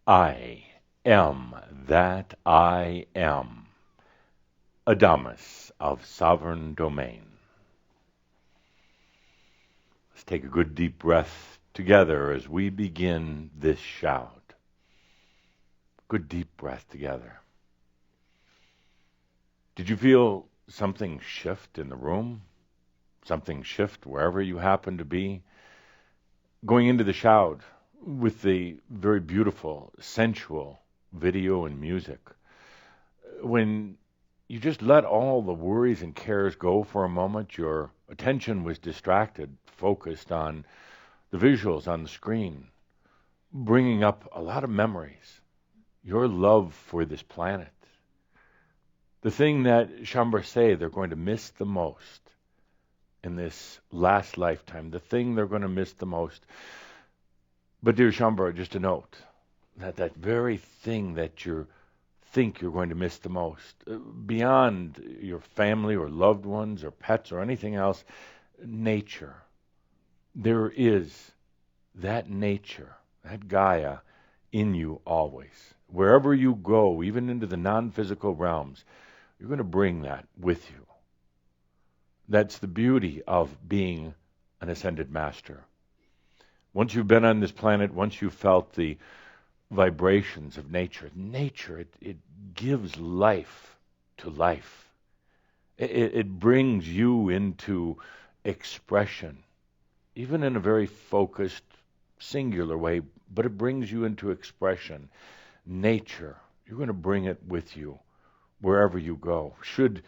I am that I am, Adamus of sovereign domain. Let's take a good deep breath together as we begin this Šaud. Good deep breath together. Did you feel something shift in the room? Something shift wherever you happen to be? Going into the Šaud with the very beautiful, sensual video and music. When you just let all the worries and cares go for a moment, your attention was distracted, focused on the visuals on the screen, bringing up a lot of memories, your love for this planet. The thing that Shambhar say they're going to miss the most in this last lifetime, the thing they're going to miss the most. But dear Shambhar, just a note, that very thing that you think you're going to miss the most, beyond your family or loved ones or pets or anything else, nature. There is that nature, that Gaia in you always. Wherever you go, even into the non-physical realms, you're going to bring that with you. That's the beauty of being an ascended master. Once you've been on this planet, once you've felt the vibrations of nature, it gives life to life. It brings you into expression, even in a very focused, singular way, but it brings you into expression. Nature, you're going to bring it with you wherever you go. Should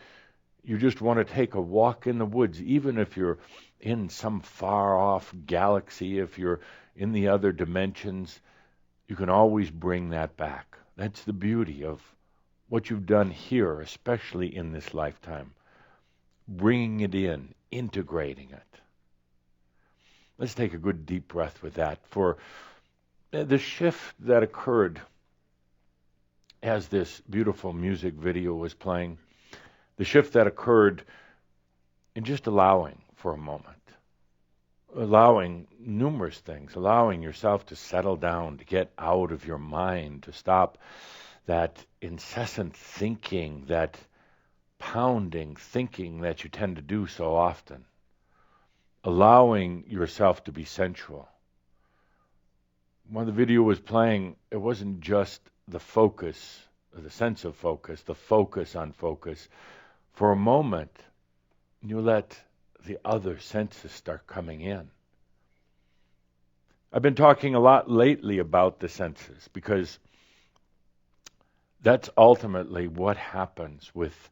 you just want to take a walk in the woods, even if you're in some far-off galaxy, if you're in the other dimensions, you can always bring that back. That's the beauty of what you've done here, especially in this lifetime. Bringing it in, integrating it. Let's take a good deep breath with that. For the shift that occurred as this beautiful music video was playing, the shift that occurred in just allowing for a moment, allowing numerous things, allowing yourself to settle down, to get out of your mind, to stop that incessant thinking, that pounding thinking that you tend to do so often, allowing yourself to be sensual. When the video was playing, it wasn't just the focus, the sense of focus, the focus on focus. For a moment, you let the other senses start coming in. I've been talking a lot lately about the senses because that's ultimately what happens with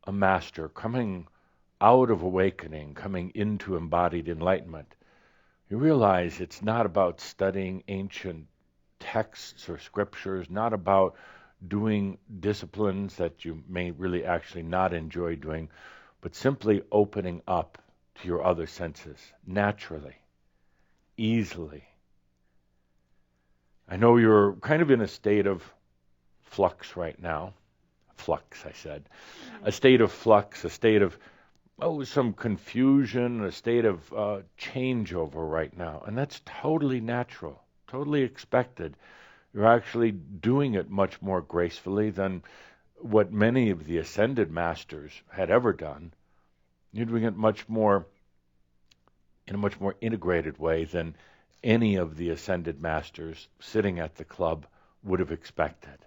a master coming out of awakening, coming into embodied enlightenment. You realize it's not about studying ancient texts or scriptures, not about doing disciplines that you may really actually not enjoy doing, but simply opening up to your other senses naturally, easily. I know you're kind of in a state of flux right now. Flux, I said. A state of flux, a state of some confusion, a state of changeover right now. And that's totally natural, totally expected. You're actually doing it much more gracefully than what many of the ascended masters had ever done. You're doing it much more in a much more integrated way than any of the ascended masters sitting at the club would have expected.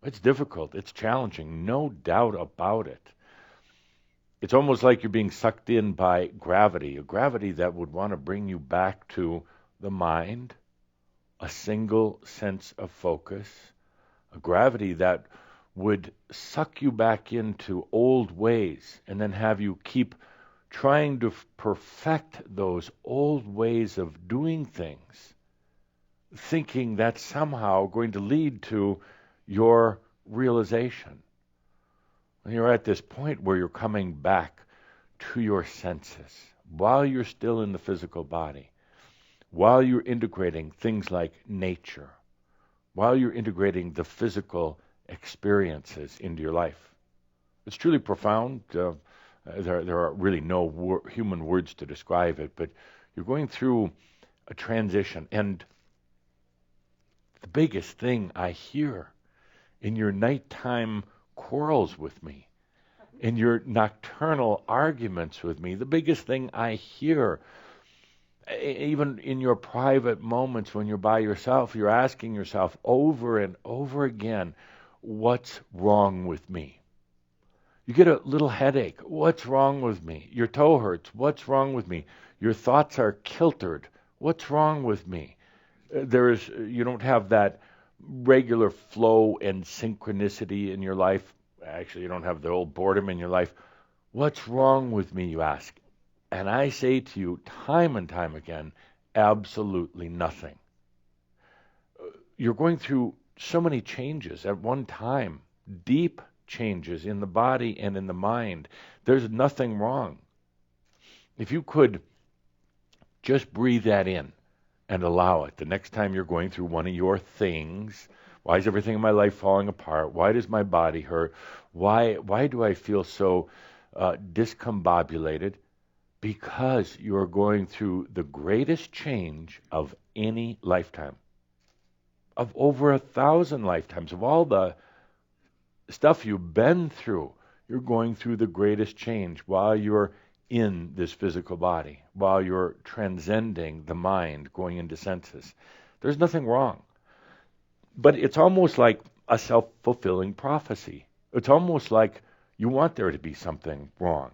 It's difficult, it's challenging, no doubt about it. It's almost like you're being sucked in by gravity, a gravity that would want to bring you back to the mind, a single sense of focus, a gravity that would suck you back into old ways and then have you keep trying to perfect those old ways of doing things, thinking that's somehow going to lead to your realization. When you're at this point where you're coming back to your senses, while you're still in the physical body, while you're integrating things like nature, while you're integrating the physical experiences into your life. It's truly profound. There are really no human words to describe it, but you're going through a transition. And The biggest thing I hear in your nighttime quarrels with me, in your nocturnal arguments with me, the biggest thing I hear, even in your private moments when you're by yourself, you're asking yourself over and over again, what's wrong with me? You get a little headache. What's wrong with me? Your toe hurts. What's wrong with me? Your thoughts are kiltered. What's wrong with me? You don't have that regular flow and synchronicity in your life. Actually, you don't have the old boredom in your life. What's wrong with me, you ask? And I say to you time and time again, absolutely nothing. You're going through so many changes at one time, deep changes in the body and in the mind. There's nothing wrong. If you could just breathe that in and allow it. The next time you're going through one of your things, why is everything in my life falling apart? Why does my body hurt? Why do I feel so discombobulated? Because you're going through the greatest change of any lifetime. Of over 1,000 lifetimes, of all the stuff you've been through, you're going through the greatest change while you're in this physical body, while you're transcending the mind, going into senses. There's nothing wrong. But it's almost like a self-fulfilling prophecy. It's almost like you want there to be something wrong.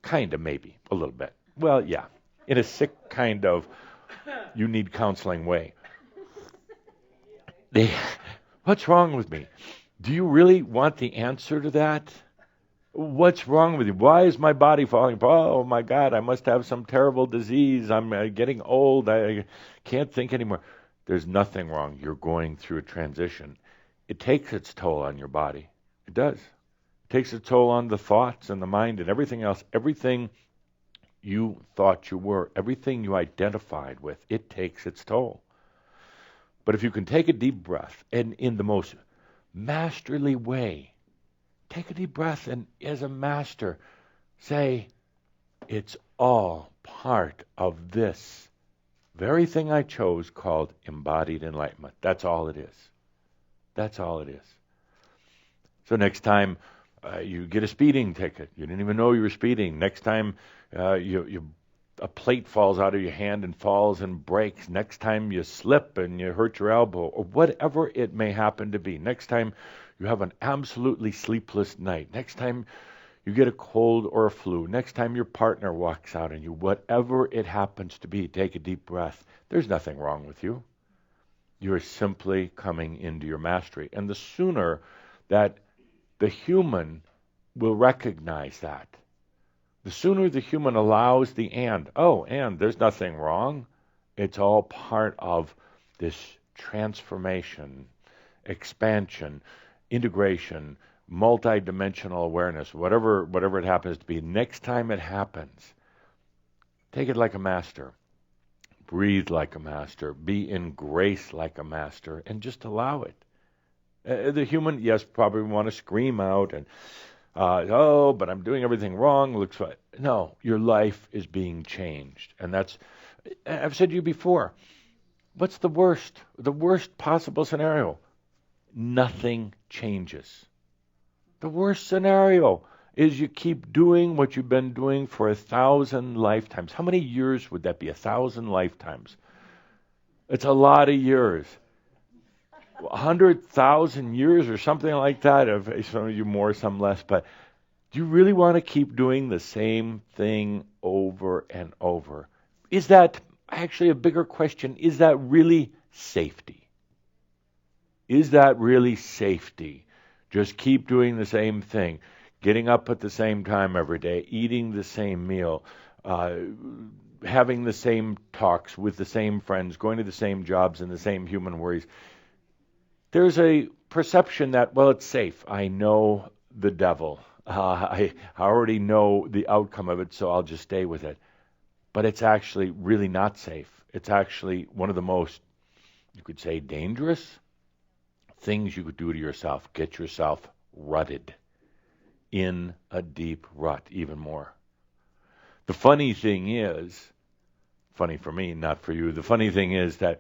Kind of, maybe, a little bit. Well, yeah, in a sick kind of, you need counseling way. What's wrong with me? Do you really want the answer to that? What's wrong with you? Why is my body falling apart? Oh, my God, I must have some terrible disease. I'm getting old. I can't think anymore. There's nothing wrong. You're going through a transition. It takes its toll on your body. It does. It takes its toll on the thoughts and the mind and everything else. Everything you thought you were, everything you identified with, it takes its toll. But if you can take a deep breath and in the most masterly way, take a deep breath and as a master say, it's all part of this very thing I chose called embodied enlightenment. That's all it is. That's all it is. So next time you get a speeding ticket, you didn't even know you were speeding. Next time a plate falls out of your hand and falls and breaks. Next time you slip and you hurt your elbow, or whatever it may happen to be. Next time you have an absolutely sleepless night. Next time you get a cold or a flu. Next time your partner walks out on you. Whatever it happens to be, take a deep breath. There's nothing wrong with you. You're simply coming into your mastery. And the sooner that the human will recognize that, the sooner the human allows the and there's nothing wrong. It's all part of this transformation, expansion, integration, multi-dimensional awareness, whatever it happens to be. Next time it happens, take it like a master. Breathe like a master. Be in grace like a master, and just allow it. The human, yes, probably want to scream out and, but I'm doing everything wrong. Looks fine. No, your life is being changed. And I've said to you before, what's the worst possible scenario? Nothing changes. The worst scenario is you keep doing what you've been doing for 1,000 lifetimes. How many years would that be? 1,000 lifetimes. It's a lot of years. 100,000 years or something like that. Some of you more, some less. But do you really want to keep doing the same thing over and over? Is that actually a bigger question? Is that really safety? Is that really safety? Just keep doing the same thing, getting up at the same time every day, eating the same meal, having the same talks with the same friends, going to the same jobs and the same human worries. There's a perception that, well, it's safe. I know the devil. I already know the outcome of it, so I'll just stay with it. But it's actually really not safe. It's actually one of the most, you could say, dangerous things you could do to yourself. Get yourself rutted in a deep rut even more. The funny thing is, funny for me, not for you, the funny thing is that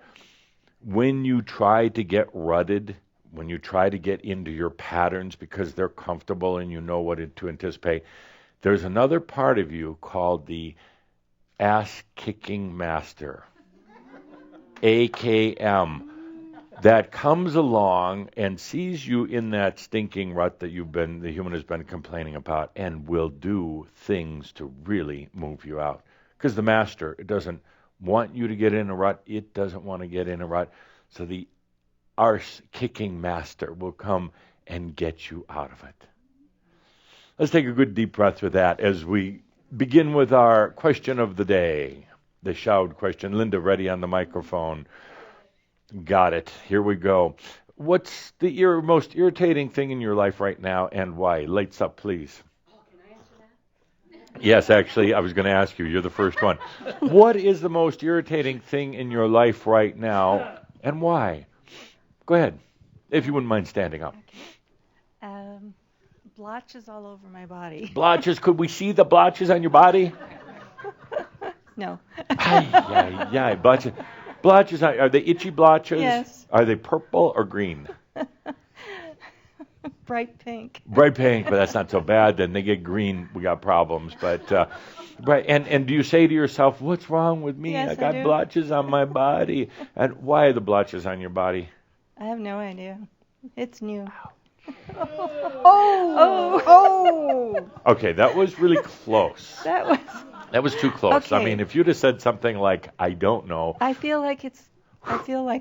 when you try to get rutted, when you try to get into your patterns because they're comfortable and you know what to anticipate, there's another part of you called the ass-kicking master, AKM, that comes along and sees you in that stinking rut that the human has been complaining about, and will do things to really move you out. Because the master, it doesn't want you to get in a rut. It doesn't want to get in a rut. So the arse-kicking master will come and get you out of it. Let's take a good deep breath with that as we begin with our question of the day, the Šaud question. Linda, ready on the microphone. Got it. Here we go. What's the most irritating thing in your life right now, and why? Lights up, please. Oh, can I answer that? Yes, actually, I was going to ask you. You're the first one. What is the most irritating thing in your life right now, and why? Go ahead, if you wouldn't mind standing up. Okay. Blotches all over my body. Blotches? Could we see the blotches on your body? No. Ay, blotches. Blotches, are they itchy blotches? Yes. Are they purple or green? Bright pink. Bright pink, but that's not so bad. Then they get green, we got problems. But right, and do you say to yourself, "What's wrong with me? Yes, I got I do. blotches on my body." And why are the blotches on your body? I have no idea. It's new. Oh! Okay, that was really close. That That was too close. Okay. I mean, if you'd have said something like, "I don't know." I feel like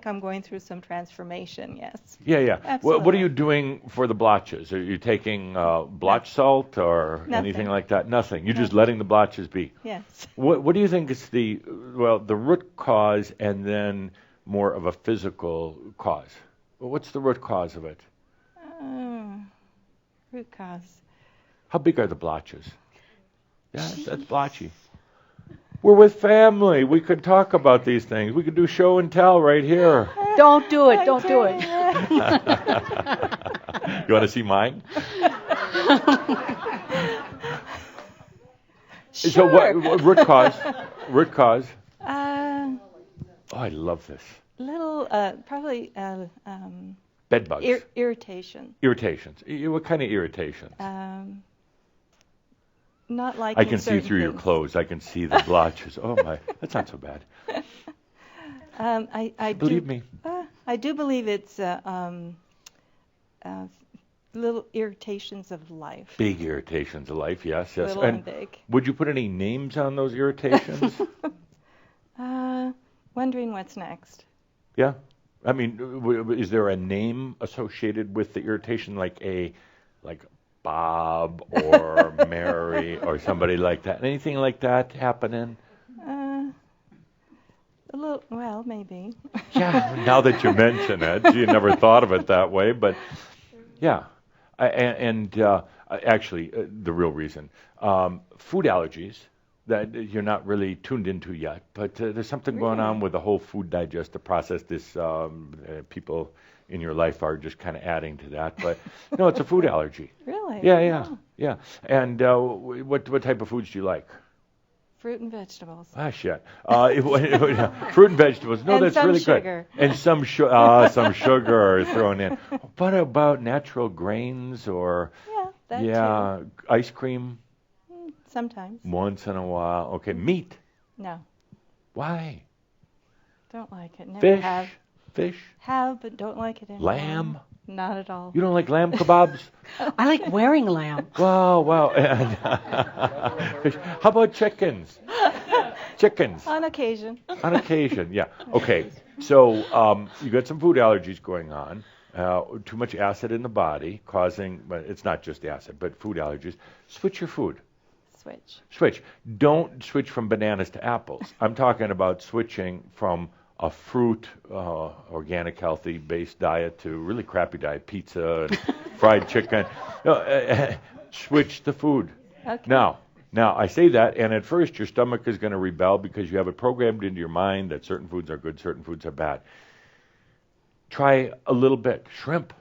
I'm going through some transformation, yes. Yeah. Absolutely. What are you doing for the blotches? Are you taking blotch salt or anything like that? Nothing. You're just letting the blotches be. Yes. What do you think is the root cause and then more of a physical cause? What's the root cause of it? Root cause. How big are the blotches? Yeah, that's blotchy. We're with family. We could talk about these things. We could do show and tell right here. Don't do it. Don't do it. You want to see mine? Sure. So what root cause? Root cause. Uh, Oh, I love this. little, probably Bed bugs. irritation. Irritations. What kind of irritations? Not like I can see through your clothes. I can see the blotches. Oh my, that's not so bad. I Believe do, me. I do believe it's little irritations of life. Big irritations of life. Yes. Little and big. Would you put any names on those irritations? Wondering what's next. Yeah. I mean, is there a name associated with the irritation, like Bob or Mary or somebody like that? Anything like that happening? A little, well, maybe. Yeah, now that you mention it, you never thought of it that way, but yeah. Actually, the real reason, food allergies that you're not really tuned into yet, but there's something going on with the whole food digestive process. This people in your life are just kind of adding to that, but no, it's a food allergy. Really? Yeah. And what type of foods do you like? Fruit and vegetables. Shit. Fruit and vegetables. No, And that's some really sugar. good. And some sugar thrown in. What about natural grains or Yeah, that too. Ice cream Sometimes. once in a while? Okay, meat. No, Why? don't like it. Never Fish. have. Fish. Have, but don't like it anymore. Lamb. Not at all. You don't like lamb kebabs? I like wearing lamb. Wow. How about chickens? Chickens. On occasion. On occasion, yeah. Okay, so you got some food allergies going on. Too much acid in the body causing, but it's not just acid, but food allergies. Switch your food. Switch. Don't switch from bananas to apples. I'm talking about switching from a fruit, organic, healthy-based diet to really crappy diet, pizza and fried chicken. No, switch the food. Okay. Now, I say that, and at first your stomach is going to rebel because you have it programmed into your mind that certain foods are good, certain foods are bad. Try a little bit. Shrimp.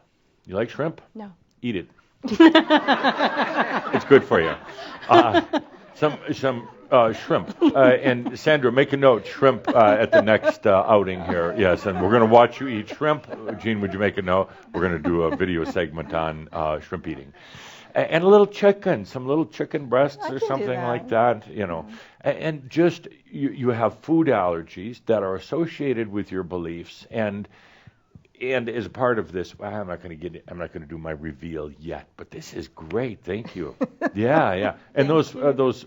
You like shrimp? No. Eat it. It's good for you. Some Shrimp. And Sandra, make a note, shrimp at the next outing here. Yes, and we're going to watch you eat shrimp. Gene, would you make a note? We're going to do a video segment on shrimp eating. And a little chicken, some little chicken breasts or something like that, you know. And just, you have food allergies that are associated with your beliefs, and as a part of this, I'm not going to do my reveal yet, but this is great. Thank you. Yeah. And those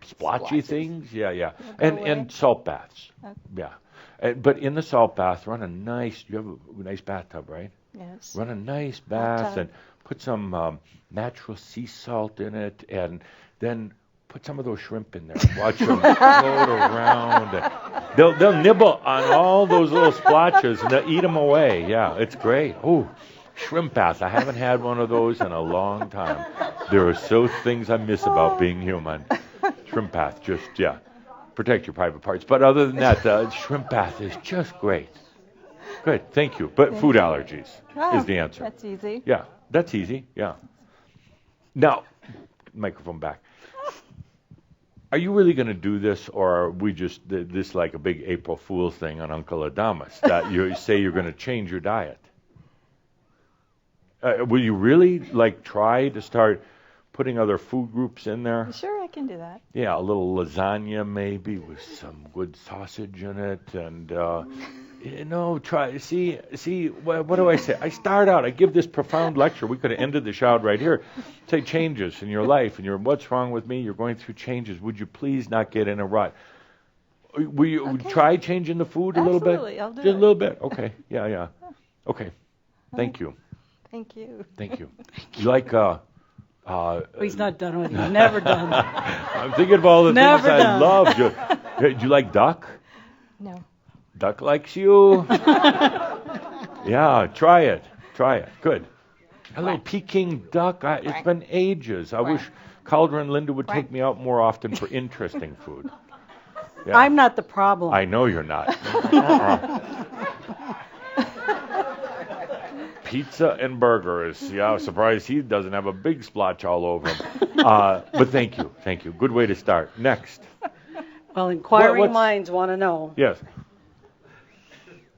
splotchy things, yeah. And salt baths, yeah. But in the salt bath, you have a nice bathtub, right? Yes. Run a nice bath and put some natural sea salt in it, and then put some of those shrimp in there. Watch them float around. They'll nibble on all those little splotches and they'll eat them away. Yeah, it's great. Oh, shrimp bath. I haven't had one of those in a long time. There are so things I miss about being human. Shrimp bath, just, protect your private parts. But other than that, shrimp bath is just great. Good, thank you. But food allergies is the answer. That's easy. Yeah, that's easy, yeah. Now, microphone back. Are you really going to do this, or are we just this like a big April Fool's thing on Uncle Adamus, that you say you're going to change your diet? Will you really try to start putting other food groups in there? Sure, I can do that. Yeah, a little lasagna maybe with some good sausage in it, and try. See. What do I say? I start out. I give this profound lecture. We could have ended the Šaud right here. Say changes in your life, and what's wrong with me? You're going through changes. Would you please not get in a rut? Will you try changing the food a little bit? Absolutely, I'll do Just it. a little bit. Okay. Yeah. Okay. Thank you. Thank you. You like He's not done with it. Never done. I'm thinking of all the Never things I done. love. Do you like duck? No. Duck likes you. Yeah, try it. Good. A little Peking duck. It's been ages. I wish KOLDRA and Linda would take me out more often for interesting food. Yeah. I'm not the problem. I know you're not. Pizza and burgers. Yeah, I'm surprised he doesn't have a big splotch all over him. But thank you. Good way to start. Next. Well, inquiring What's- minds want to know. Yes.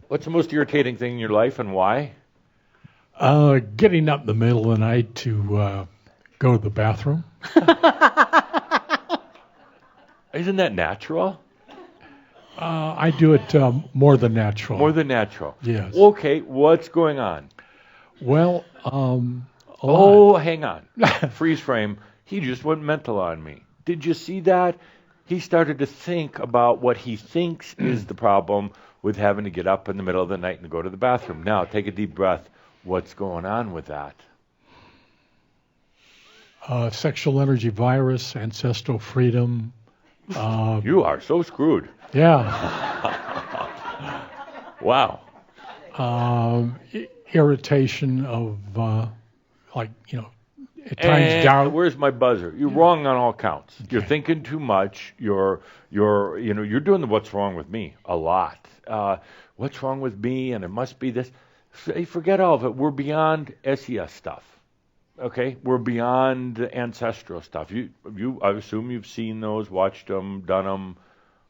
What's the most irritating thing in your life, and why? Getting up in the middle of the night to go to the bathroom. Isn't that natural? I do it more than natural. More than natural. Yes. Okay, what's going on? Well, a lot. Hang on. Freeze frame. He just went mental on me. Did you see that? He started to think about what he thinks is the problem with having to get up in the middle of the night and go to the bathroom. Now, take a deep breath. What's going on with that? Sexual energy virus, ancestral freedom. You are so screwed. Yeah. Wow. Irritation of, at times doubt. Where's my buzzer? You're wrong on all counts. Okay. You're thinking too much. You're doing the what's wrong with me a lot. What's wrong with me? And it must be this. Forget all of it. We're beyond SES stuff. Okay, we're beyond the ancestral stuff. I assume you've seen those, watched them, done them,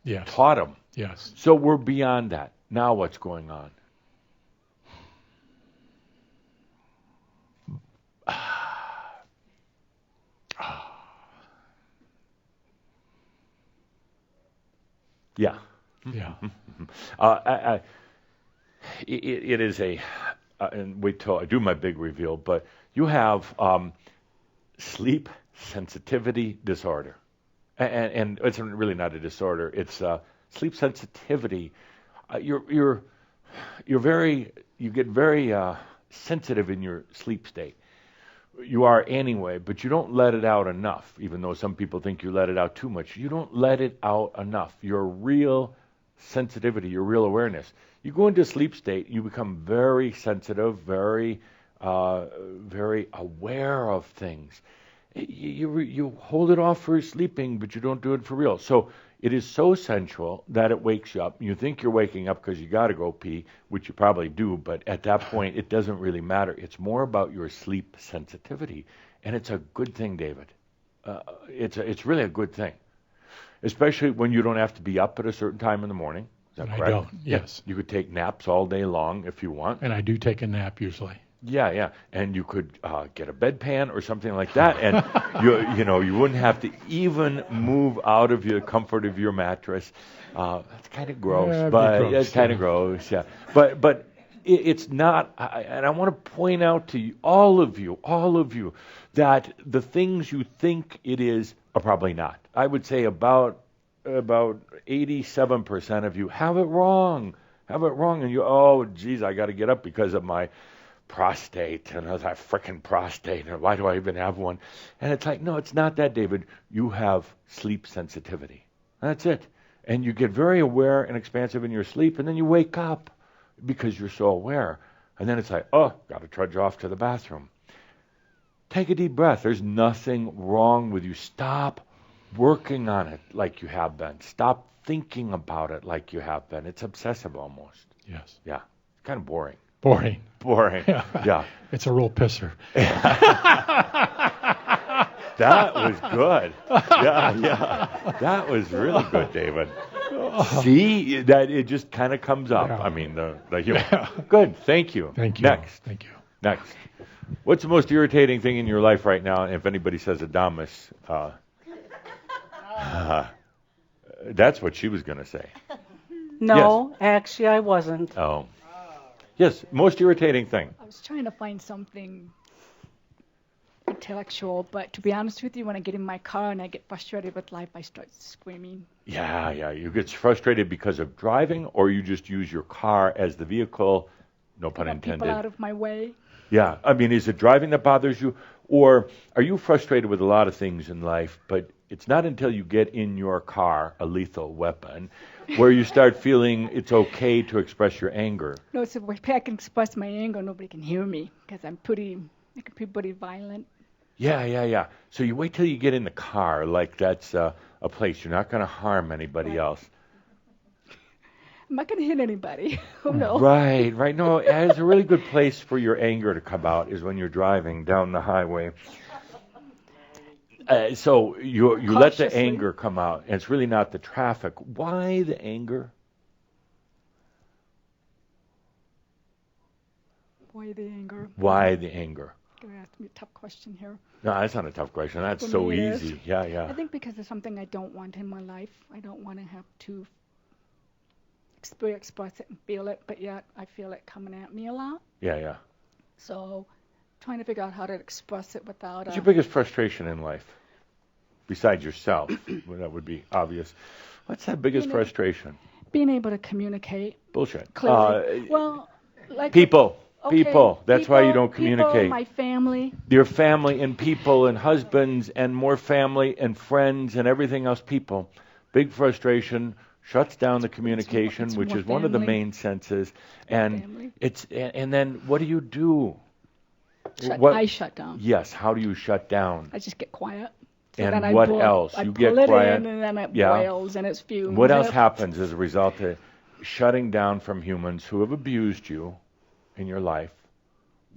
Yes. taught them. Yes. So we're beyond that. Now what's going on? Yeah. Yeah. It is and wait till I do my big reveal, but you have sleep sensitivity disorder. And it's really not a disorder. It's sleep sensitivity. You get very sensitive in your sleep state. You are anyway, but you don't let it out enough, even though some people think you let it out too much. You don't let it out enough. Your real sensitivity, your real awareness. You go into a sleep state, you become very sensitive, very aware of things. You hold it off for sleeping, but you don't do it for real. So it is so sensual that it wakes you up. You think you're waking up because you got to go pee, which you probably do, but at that point, it doesn't really matter. It's more about your sleep sensitivity, and it's a good thing, David. It's really a good thing. especially when you don't have to be up at a certain time in the morning. Is that And correct? I don't, yes. You could take naps all day long if you want. And I do take a nap usually. Yeah. And you could get a bedpan or something like that, and you wouldn't have to even move out of the comfort of your mattress. That's kind of gross, Yeah, but gross, it's kind of gross, yeah. But it's not, and I want to point out to you, all of you, that the things you think it is are probably not. I would say about 87% of you have it wrong, and you, oh, geez, I got to get up because of my prostate, and that frickin' prostate, and why do I even have one? And it's like, no, it's not that, David. You have sleep sensitivity. That's it. And you get very aware and expansive in your sleep, and then you wake up because you're so aware. And then it's like, oh, got to trudge off to the bathroom. Take a deep breath. There's nothing wrong with you. Stop working on it like you have been. Stop thinking about it like you have been. It's obsessive almost. Yes. Yeah. It's kind of boring. Boring. Yeah. It's a real pisser. That was good. Yeah. That was really good, David. See, that it just kind of comes up. Yeah. I mean, the humor. Good. Thank you. Thank you. Thank you. Next. What's the most irritating thing in your life right now? And if anybody says Adamus, that's what she was going to say. No, actually, I wasn't. Oh. Yes, most irritating thing. I was trying to find something intellectual, but to be honest with you, when I get in my car and I get frustrated with life, I start screaming. Yeah. You get frustrated because of driving, or you just use your car as the vehicle, no pun intended. People out of my way. Yeah, I mean, is it driving that bothers you, or are you frustrated with a lot of things in life, but it's not until you get in your car, a lethal weapon, where you start feeling it's okay to express your anger? No, it's if I can express my anger, nobody can hear me, because I can be pretty violent. Yeah. So you wait till you get in the car, like that's a place you're not going to harm anybody else. I'm not going to hit anybody. Oh, no. Right. No, it's a really good place for your anger to come out is when you're driving down the highway. So you let the anger come out, and it's really not the traffic. Why the anger? Why the anger? Why the anger? You're going to ask me a tough question here. No, that's not a tough question. That's For so me it easy. is. Yeah. I think because it's something I don't want in my life. I don't want to have to express it and feel it, but yet I feel it coming at me a lot. Yeah. So trying to figure out how to express it without What's your biggest frustration in life? Besides yourself, well, that would be obvious. What's that biggest frustration? being able to communicate. Bullshit. Clearly. Well, like People. Okay, People. That's why you don't people, communicate. my family. Your family and people and husbands and more family and friends and everything else. People. Big frustration. Shuts down the communication, it's which more is one of the family. main senses. And Family. and then what do you do? I shut down. Yes. How do you shut down? I just get quiet. And then I what pull, else? I You pull get it quiet. in, and then it Yeah. boils and it's fumes. What else and happens as a result of shutting down from humans who have abused you in your life?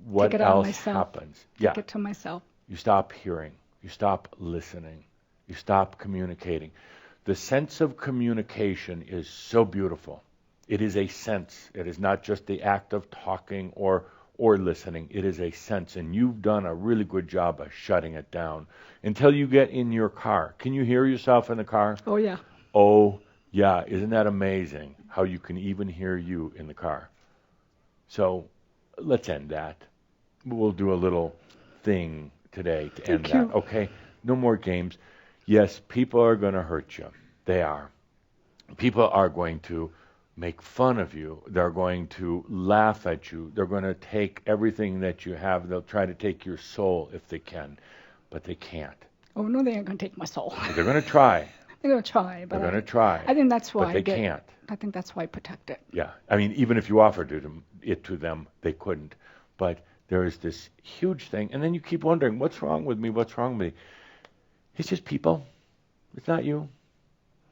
What Take it out else myself. happens? Take it to myself. You stop hearing. You stop listening. You stop communicating. The sense of communication is so beautiful. It is a sense. It is not just the act of talking or listening. It is a sense, and you've done a really good job of shutting it down until you get in your car. Can you hear yourself in the car? Oh, yeah. Oh, yeah. Isn't that amazing how you can even hear you in the car? So let's end that. We'll do a little thing today to end that, okay? No more games. Yes, people are going to hurt you. They are. People are going to make fun of you. They're going to laugh at you. They're going to take everything that you have. They'll try to take your soul if they can, but they can't. Oh, no, they ain't going to take my soul. They're going to try. They're going to try. But They're going to try. I think that's why but they can't. I think that's why I protect it. Yeah. I mean, even if you offered it to them, they couldn't. But there is this huge thing. And then you keep wondering, what's wrong with me? What's wrong with me? It's just people. It's not you.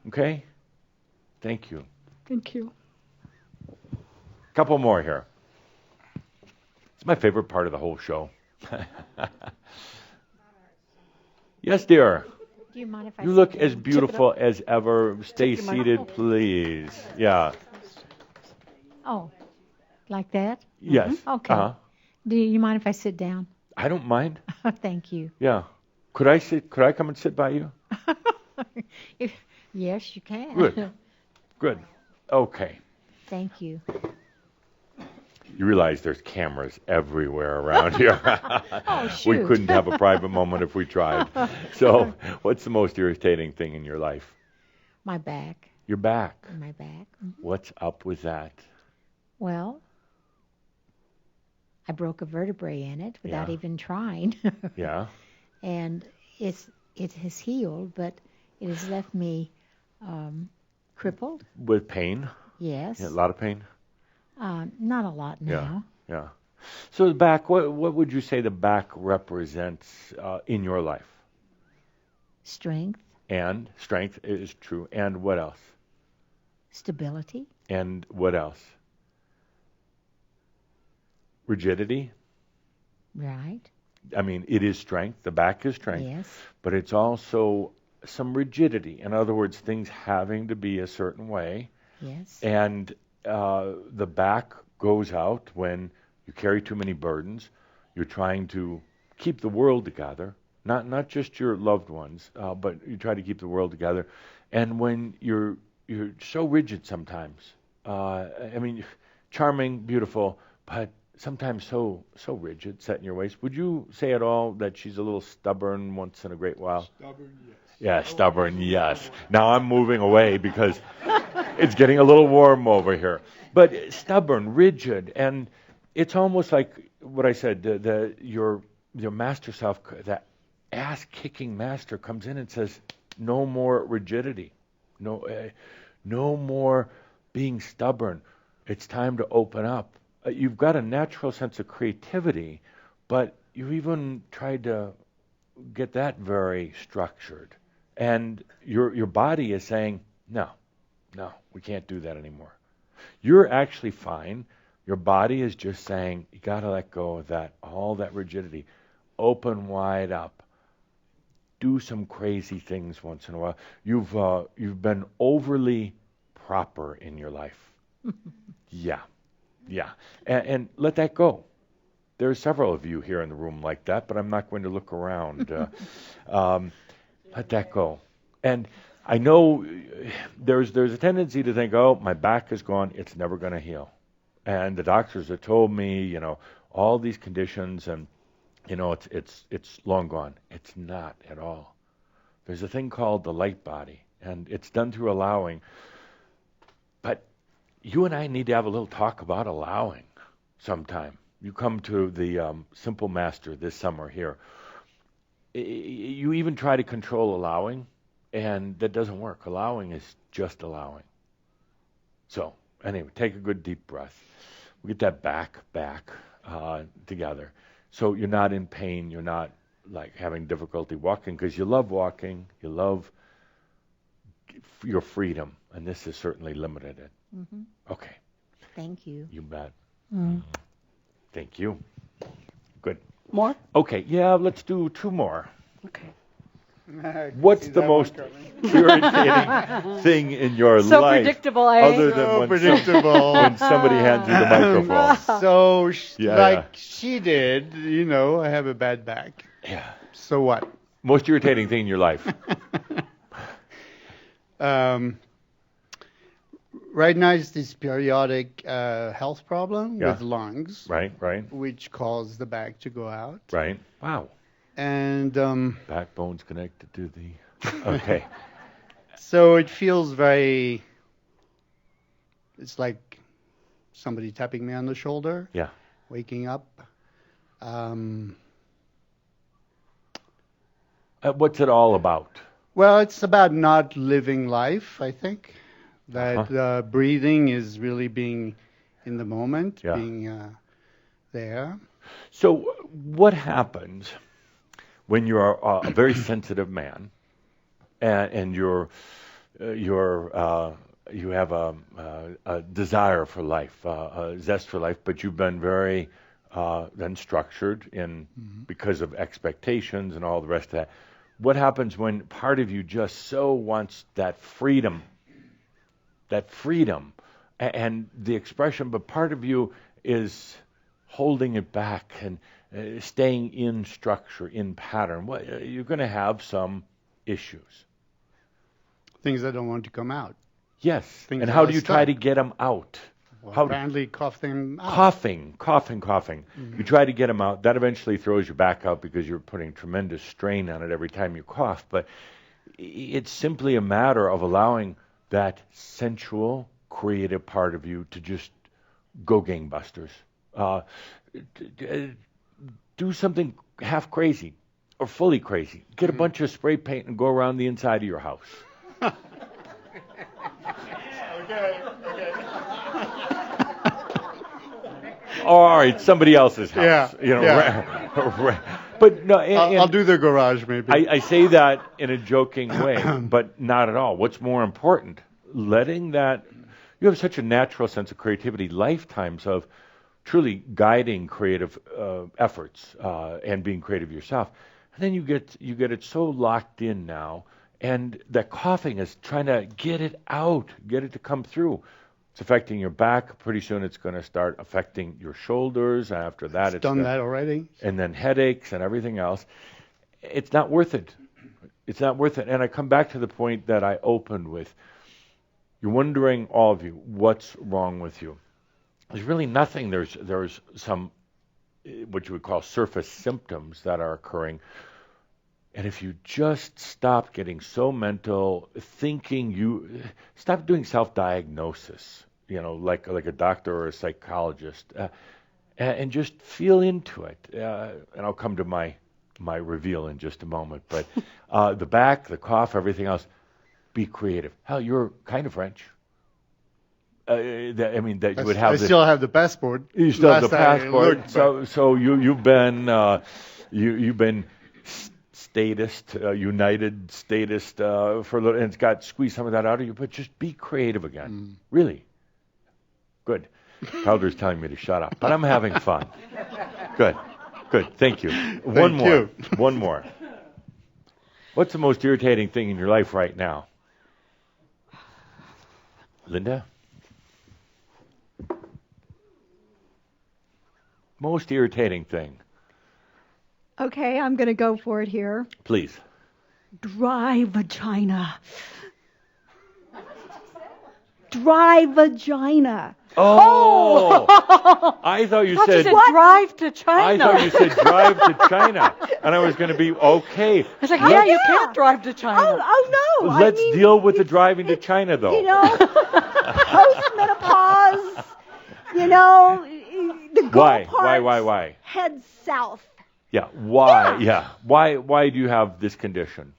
Okay? Thank you. Thank you. Couple more here. It's my favorite part of the whole show. Yes, dear. Do you mind if I You sit look down? as beautiful as ever. Stay your mic. seated, please. Yeah. Oh, like that? Yes. Okay. Uh-huh. Do you mind if I sit down? I don't mind. Thank you. Yeah. Could I sit? Could I come and sit by you? Yes, you can. Good. Good. Okay. Thank you. You realize there's cameras everywhere around here. Oh, We shoot. couldn't have a private moment if we tried. So, what's the most irritating thing in your life? My back. Your back. My back. What's up with that? Well, I broke a vertebrae in it without Yeah. even trying. Yeah. And it has healed, but it has left me crippled. With pain? Yes. Yeah, a lot of pain? Not a lot now. Yeah. So the back, what would you say the back represents in your life? Strength, And strength is true. And what else? stability, And what else? Rigidity? right? I mean, it is strength. The back is strength. Yes. But it's also some rigidity. In other words, things having to be a certain way. Yes. And the back goes out when you carry too many burdens. You're trying to keep the world together, not just your loved ones, but you try to keep the world together. And when you're so rigid sometimes, I mean, charming, beautiful, but sometimes so rigid, set in your ways. Would you say at all that she's a little stubborn once in a great while? Stubborn, yes. Yeah, stubborn, yes. Now I'm moving away because it's getting a little warm over here. But stubborn, rigid, and it's almost like what I said, your master self, that ass-kicking master comes in and says, no more rigidity. No more being stubborn. It's time to open up. You've got a natural sense of creativity, but you even tried to get that very structured. And your body is saying, no, we can't do that anymore. You're actually fine. Your body is just saying, you got to let go of that, all that rigidity. Open wide up. Do some crazy things once in a while. You've been overly proper in your life. Yeah. And let that go. There are several of you here in the room like that, but I'm not going to look around. Let that go. And I know there's a tendency to think, oh, my back is gone, it's never going to heal. And the doctors have told me, all these conditions, and it's long gone. It's not at all. There's a thing called the light body, and it's done through allowing. But you and I need to have a little talk about allowing sometime. You come to the Simple Master this summer here. You even try to control allowing, and that doesn't work. Allowing is just allowing. So, anyway, take a good deep breath. We get that back together. So you're not in pain. You're not like having difficulty walking because you love walking. You love your freedom, and this has certainly limited it. Mm-hmm. Okay. Thank you. You bet. Mm. Thank you. Good. More? Okay, yeah, let's do two more. Okay. What's the most irritating thing in your So life? predictable, eh? Other than So when, predictable. when somebody hands you the microphone. So, Yeah. she did, I have a bad back. Yeah. So what? Most irritating thing in your life. Right now it's this periodic health problem Yeah. with lungs, Right. which cause the back to go out. Right. Wow. And Backbone's connected to the... Okay. so it feels it's like somebody tapping me on the shoulder, Yeah. waking up. What's it all about? Well, it's about not living life, I think. That breathing is really being in the moment, Yeah. being there. So what happens when you're a very sensitive man and you have a desire for life, a zest for life, but you've been very then structured in because of expectations and all the rest of that. What happens when part of you just so wants that freedom, and the expression, but part of you is holding it back and staying in structure, in pattern? Well, you're going to have some issues. Things that don't want to come out. Yes. Things And that how are do you try to stuck. get them out? Well, apparently cough them out. Coughing. You try to get them out. That eventually throws you back out because you're putting tremendous strain on it every time you cough. But it's simply a matter of allowing that sensual, creative part of you to just go gangbusters. Do something half crazy or fully crazy. Get a bunch of spray paint and go around the inside of your house. Okay. All right, somebody else's house. Yeah. But no, I'll do the garage maybe. I say that in a joking way, but not at all. What's more important, letting that, you have such a natural sense of creativity, lifetimes of truly guiding creative efforts and being creative yourself. And then you get it so locked in now, and that coughing is trying to get it out, get it to come through. It's affecting your back. Pretty soon it's going to start affecting your shoulders. After that, it's done that already. And then headaches and everything else. It's not worth it. It's not worth it. And I come back to the point that I opened with. You're wondering, all of you, what's wrong with you? There's really nothing. There's some, what you would call surface symptoms that are occurring. And if you just stop getting so mental, stop doing self-diagnosis, like a doctor or a psychologist, and just feel into it. And I'll come to my reveal in just a moment. But the back, the cough, everything else, be creative. Hell, you're kind of French. You would have. I still have the passport. You still have the Last I passport. looked, So you've been statist, United statist for a little, and it's got squeeze some of that out of you. But just be creative again. Really. Good. Calder's telling me to shut up, but I'm having fun. Good. Thank you. One more. What's the most irritating thing in your life right now? Linda? Most irritating thing. Okay, I'm going to go for it here. Please. Dry vagina. Dry vagina. Oh! I thought you said drive to China. I thought you said drive to China, and I was going to be okay. I was like, you can't drive to China. Oh no! Let's deal with the driving to China, though. Postmenopause. The Why? Head south. Yeah. Why? Yeah. Why do you have this condition?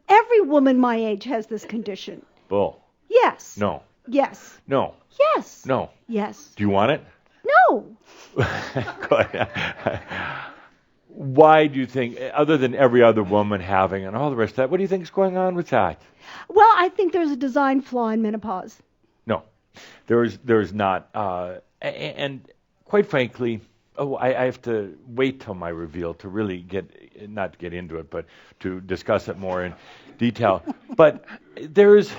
Every woman my age has this condition. Bull. Yes. No. Yes. No. Yes. No. Yes. Do you want it? No. Why do you think, other than every other woman having and all the rest of that, what do you think is going on with that? Well, I think there's a design flaw in menopause. No. There's not. And quite frankly, I have to wait till my reveal to really not get into it, but to discuss it more in detail. But there is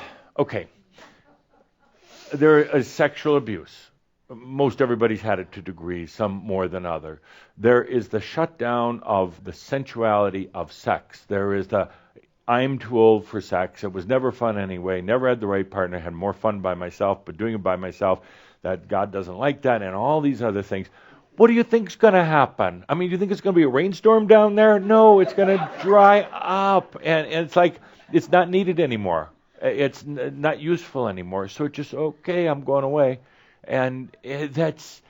sexual abuse. Most everybody's had it to degrees, some more than other. There is the shutdown of the sensuality of sex. There is the, I'm too old for sex. It was never fun anyway. Never had the right partner. Had more fun by myself, but doing it by myself, that God doesn't like that, and all these other things. What do you think's going to happen? I mean, do you think it's going to be a rainstorm down there? No, it's going to dry up, and it's like it's not needed anymore. It's not useful anymore. So it's just, okay, I'm going away. And it's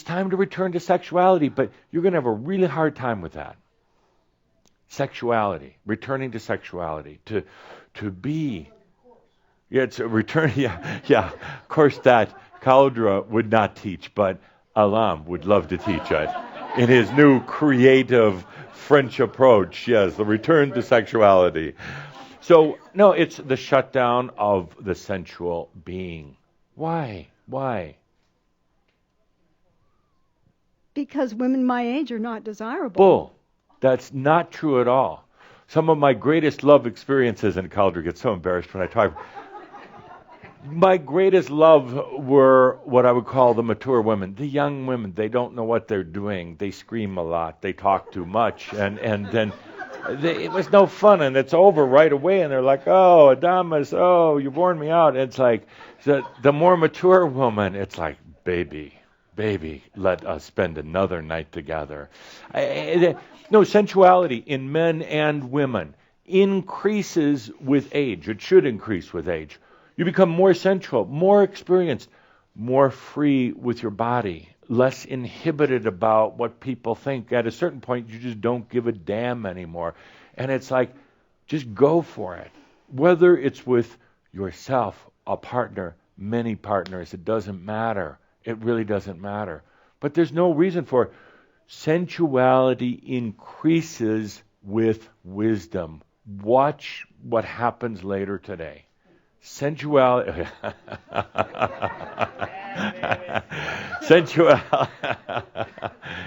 time to return to sexuality, but you're going to have a really hard time with that. Sexuality, returning to sexuality, to be. Yeah, it's a return. Yeah. Of course, that KOLDRA would not teach, but Alam would love to teach it in his new creative French approach. Yes, the return to sexuality. So, no, it's the shutdown of the sensual being. Why? Because women my age are not desirable. Bull. That's not true at all. Some of my greatest love experiences, and KOLDRA gets so embarrassed when I talk. My greatest love were what I would call the mature women, the young women. They don't know what they're doing. They scream a lot. They talk too much. And then it was no fun, and it's over right away. And they're like, oh, Adamus, oh, you worn me out. And it's like, the more mature woman, it's like, baby, let us spend another night together. No, sensuality in men and women increases with age. It should increase with age. You become more sensual, more experienced, more free with your body, less inhibited about what people think. At a certain point, you just don't give a damn anymore. And it's like, just go for it. Whether it's with yourself, a partner, many partners, it doesn't matter. It really doesn't matter. But there's no reason for it. Sensuality increases with wisdom. Watch what happens later today. Sensuality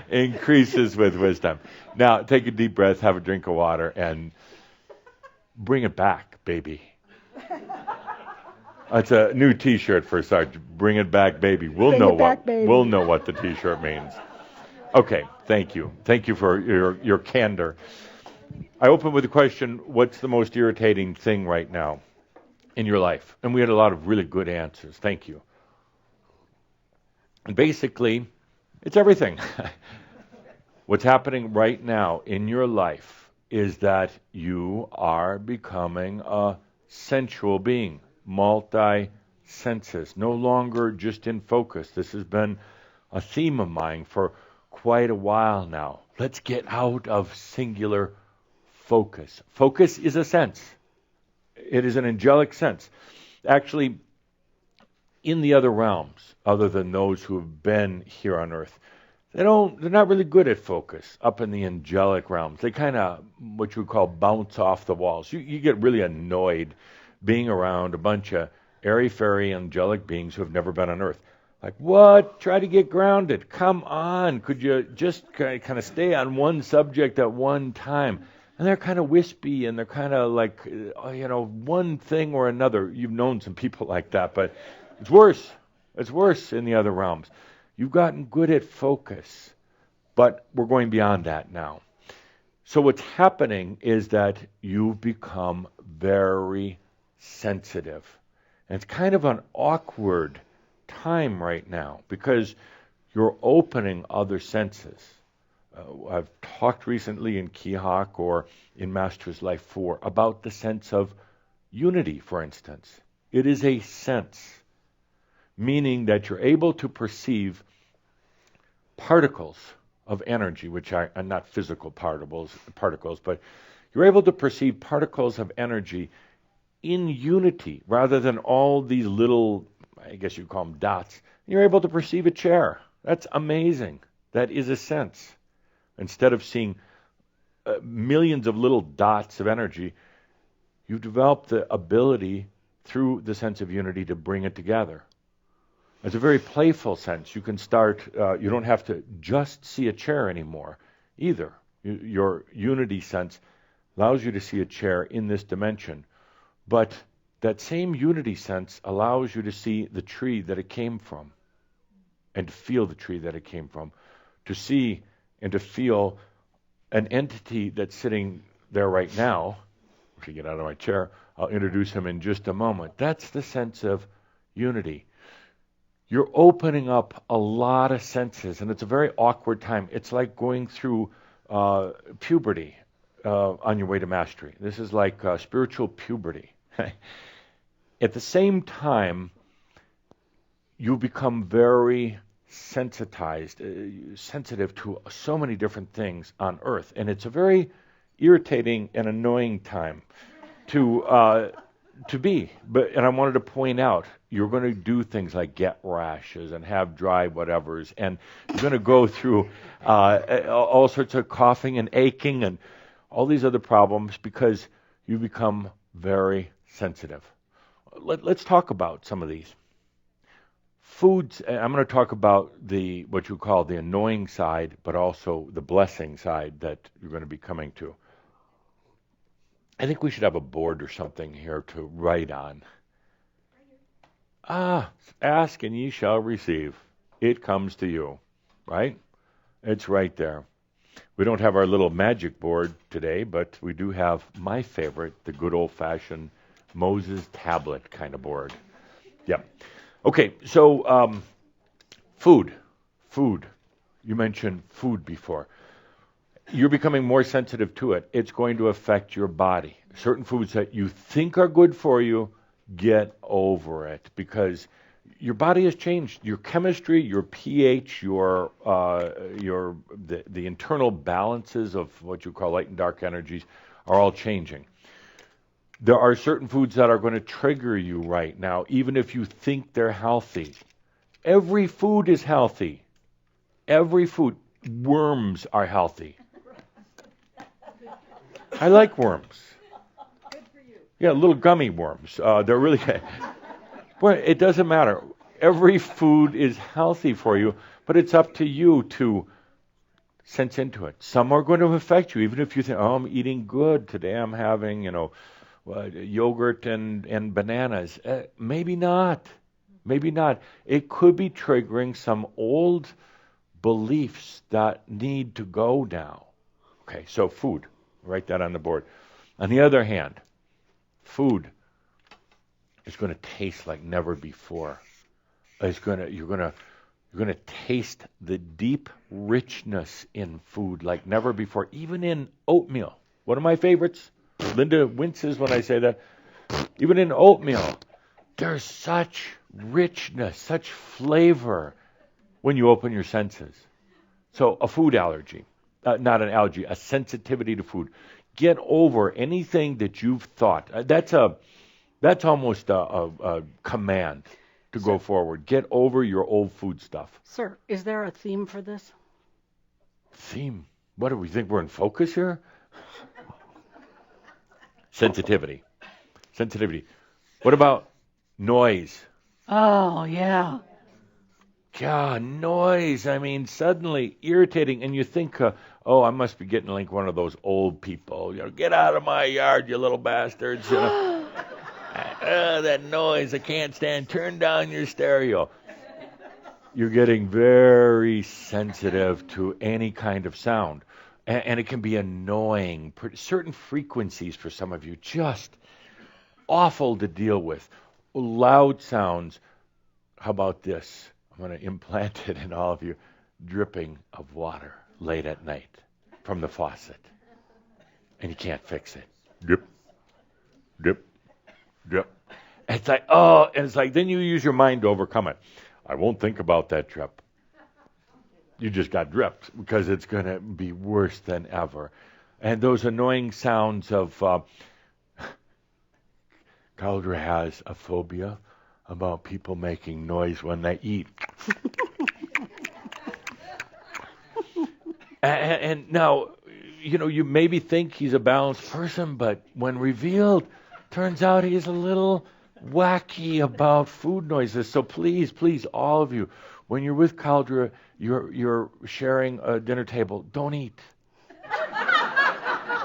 increases with wisdom. Now, take a deep breath, have a drink of water, and bring it back, baby. It's a new T-shirt for Sarge. Bring it back, baby. We'll know what the T-shirt means. Okay, thank you. Thank you for your candor. I open with the question, what's the most irritating thing right now in your life? And we had a lot of really good answers. Thank you. And basically, it's everything. What's happening right now in your life is that you are becoming a sensual being, multi-senses, no longer just in focus. This has been a theme of mine for quite a while now. Let's get out of singular focus. Focus is a sense. It is an angelic sense. Actually, in the other realms, other than those who have been here on earth, they're not really good at focus up in the angelic realms. They kind of, what you would call, bounce off the walls. You get really annoyed being around a bunch of airy-fairy angelic beings who have never been on earth. Like, what? Try to get grounded. Come on. Could you just kind of stay on one subject at one time? And they're kind of wispy, and they're kind of like, one thing or another. You've known some people like that, but it's worse. It's worse in the other realms. You've gotten good at focus, but we're going beyond that now. So what's happening is that you've become very sensitive. And it's kind of an awkward time right now because you're opening other senses. I've talked recently in Kihak or in Master's Life 4 about the sense of unity, for instance. It is a sense, meaning that you're able to perceive particles of energy, which are not physical particles, but you're able to perceive particles of energy in unity rather than all these little, I guess you'd call them dots. You're able to perceive a chair. That's amazing. That is a sense. Instead of seeing millions of little dots of energy, you've developed the ability through the sense of unity to bring it together. It's a very playful sense. You can start, you don't have to just see a chair anymore either. Your unity sense allows you to see a chair in this dimension. But that same unity sense allows you to see the tree that it came from and to feel the tree that it came from. To see and to feel an entity that's sitting there right now. If you get out of my chair, I'll introduce him in just a moment. That's the sense of unity. You're opening up a lot of senses, and it's a very awkward time. It's like going through puberty on your way to mastery. This is like spiritual puberty. At the same time, you become very sensitized, sensitive to so many different things on earth. And it's a very irritating and annoying time to be. And I wanted to point out, you're going to do things like get rashes and have dry whatevers, and you're going to go through all sorts of coughing and aching and all these other problems because you become very sensitive. Let's talk about some of these. Foods, I'm going to talk about what you call the annoying side, but also the blessing side that you're going to be coming to. I think we should have a board or something here to write on. Ask and ye shall receive. It comes to you, right? It's right there. We don't have our little magic board today, but we do have my favorite, the good old-fashioned Moses tablet kind of board. Yep. Okay, so food. You mentioned food before. You're becoming more sensitive to it. It's going to affect your body. Certain foods that you think are good for you, get over it, because your body has changed. Your chemistry, your pH, the internal balances of what you call light and dark energies are all changing. There are certain foods that are going to trigger you right now, even if you think they're healthy. Every food is healthy. Every food. Worms are healthy. I like worms. Good for you. Yeah, little gummy worms. They're really good. Well, it doesn't matter. Every food is healthy for you, but it's up to you to sense into it. Some are going to affect you, even if you think, I'm eating good. Today I'm having, yogurt and bananas. Maybe not. Maybe not. It could be triggering some old beliefs that need to go now. Okay, so food. Write that on the board. On the other hand, food is going to taste like never before. You're going to taste the deep richness in food like never before, even in oatmeal. One of my favorites. Linda winces when I say that. Even in oatmeal, there's such richness, such flavor when you open your senses. So a food allergy, not an allergy, a sensitivity to food. Get over anything that you've thought. That's almost a command to go forward. Get over your old food stuff. Sir, is there a theme for this? Theme? What do we think? We're in focus here? Sensitivity. What about noise? Oh, yeah. God, noise. I mean, suddenly irritating. And you think, I must be getting like one of those old people. Get out of my yard, you little bastards. That noise, I can't stand. Turn down your stereo. You're getting very sensitive to any kind of sound. And it can be annoying. Certain frequencies for some of you, just awful to deal with. Loud sounds. How about this? I'm going to implant it in all of you. Dripping of water late at night from the faucet. And you can't fix it. Drip, drip, drip. It's like, then you use your mind to overcome it. I won't think about that drip. You just got dripped because it's going to be worse than ever. And those annoying sounds of... KOLDRA has a phobia about people making noise when they eat. and now, you maybe think he's a balanced person, but when revealed, turns out he's a little wacky about food noises. So please, all of you, when you're with KOLDRA, you're sharing a dinner table, don't eat.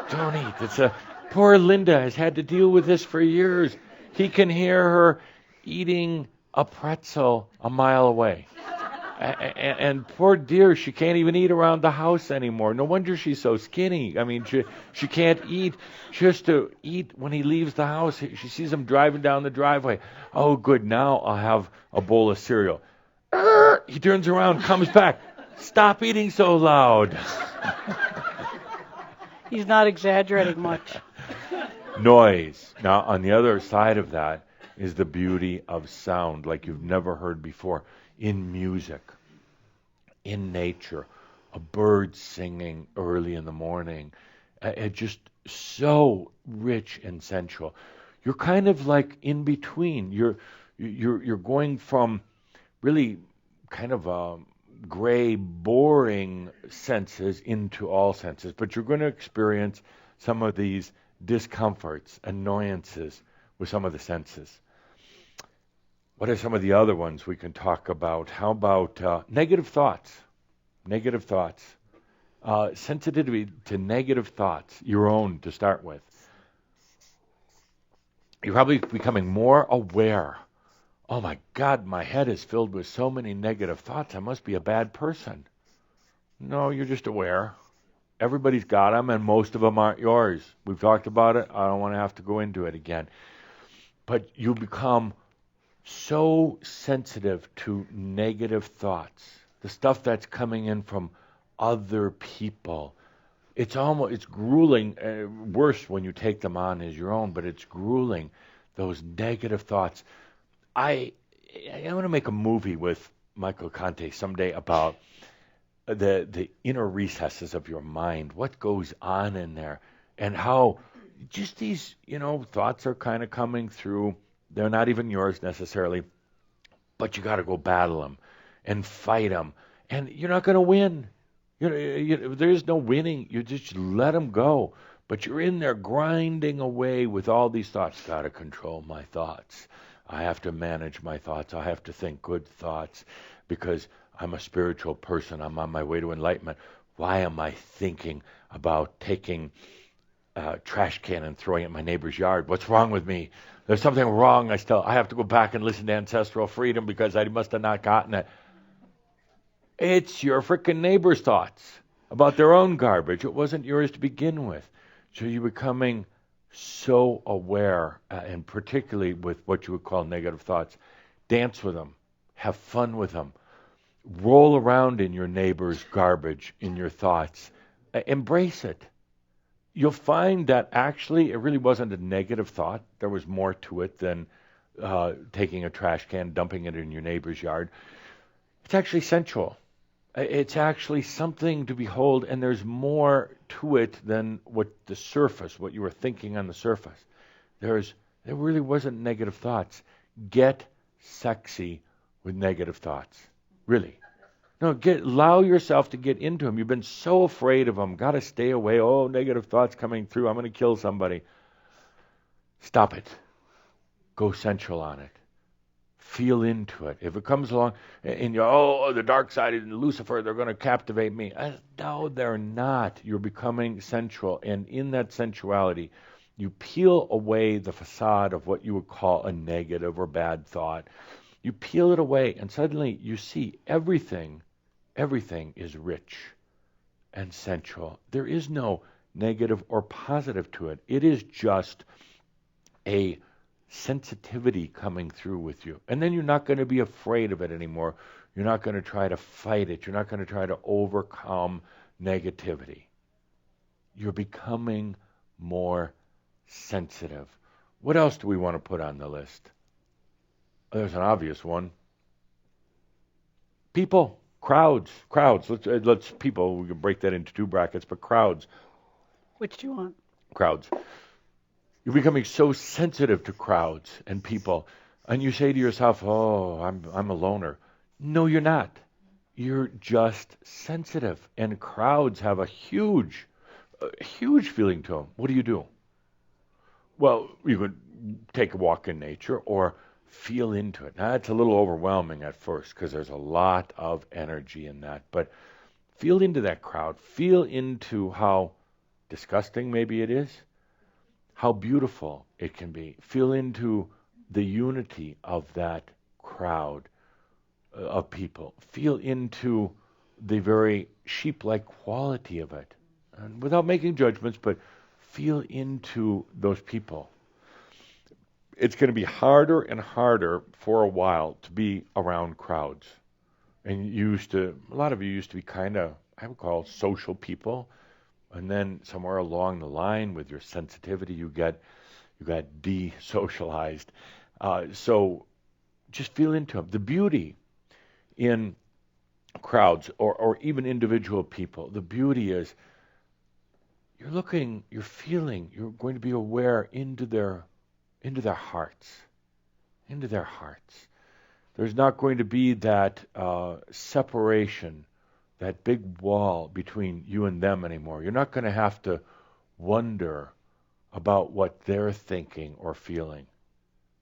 Don't eat. Poor Linda has had to deal with this for years. He can hear her eating a pretzel a mile away. And poor dear, she can't even eat around the house anymore. No wonder she's so skinny. I mean, she can't eat. She has to eat when he leaves the house. She sees him driving down the driveway. Oh, good, now I'll have a bowl of cereal. He turns around, comes back. Stop eating so loud. He's not exaggerating much. Noise. Now, on the other side of that is the beauty of sound, like you've never heard before, in music, in nature, a bird singing early in the morning, just so rich and sensual. You're kind of like in between. You're going from really kind of gray, boring senses into all senses, but you're going to experience some of these discomforts, annoyances with some of the senses. What are some of the other ones we can talk about? How about negative thoughts? Negative thoughts. Sensitivity to negative thoughts, your own to start with. You're probably becoming more aware. Oh my God, my head is filled with so many negative thoughts. I must be a bad person. No, you're just aware. Everybody's got them, and most of them aren't yours. We've talked about it. I don't want to have to go into it again. But you become so sensitive to negative thoughts, the stuff that's coming in from other people. It's grueling, worse when you take them on as your own, but it's grueling, those negative thoughts. I want to make a movie with Michael Conte someday about the inner recesses of your mind, what goes on in there, and how just these, thoughts are kind of coming through. They're not even yours necessarily, but you got to go battle them and fight them, and you're not going to win. There's no winning. You just let them go, but you're in there grinding away with all these thoughts. Got to control my thoughts. I have to manage my thoughts. I have to think good thoughts because I'm a spiritual person. I'm on my way to enlightenment. Why am I thinking about taking a trash can and throwing it in my neighbor's yard? What's wrong with me? There's something wrong. I have to go back and listen to Ancestral Freedom because I must have not gotten it. It's your frickin' neighbor's thoughts about their own garbage. It wasn't yours to begin with. So you're becoming so aware, and particularly with what you would call negative thoughts. Dance with them. Have fun with them. Roll around in your neighbor's garbage, in your thoughts. Embrace it. You'll find that actually it really wasn't a negative thought. There was more to it than taking a trash can, dumping it in your neighbor's yard. It's actually sensual. It's actually something to behold, and there's more to it than what you were thinking on the surface. There really wasn't negative thoughts. Get sexy with negative thoughts. Really. No, allow yourself to get into them. You've been so afraid of them. Got to stay away. Oh, negative thoughts coming through. I'm going to kill somebody. Stop it. Go sensual on it. Feel into it. If it comes along and you're, the dark side and Lucifer, they're going to captivate me. No, they're not. You're becoming sensual. And in that sensuality, you peel away the facade of what you would call a negative or bad thought. You peel it away, and suddenly you see everything is rich and sensual. There is no negative or positive to it. It is just a sensitivity coming through with you. And then you're not going to be afraid of it anymore. You're not going to try to fight it. You're not going to try to overcome negativity. You're becoming more sensitive. What else do we want to put on the list? There's an obvious one. People, crowds. Let's people. We can break that into two brackets, but crowds. Which do you want? Crowds. You're becoming so sensitive to crowds and people, and you say to yourself, "Oh, I'm a loner." No, you're not. You're just sensitive, and crowds have a huge feeling to them. What do? Well, you could take a walk in nature or feel into it. Now, it's a little overwhelming at first because there's a lot of energy in that. But feel into that crowd. Feel into how disgusting maybe it is, how beautiful it can be. Feel into the unity of that crowd of people. Feel into the very sheep-like quality of it. And without making judgments, but feel into those people. It's going to be harder and harder for a while to be around crowds. And a lot of you used to be kind of, I would call, social people. And then somewhere along the line with your sensitivity, you got de-socialized. So just feel into them. The beauty in crowds or even individual people, the beauty is you're looking, you're feeling, you're going to be aware into their hearts. Into their hearts. There's not going to be that separation, that big wall between you and them anymore. You're not going to have to wonder about what they're thinking or feeling.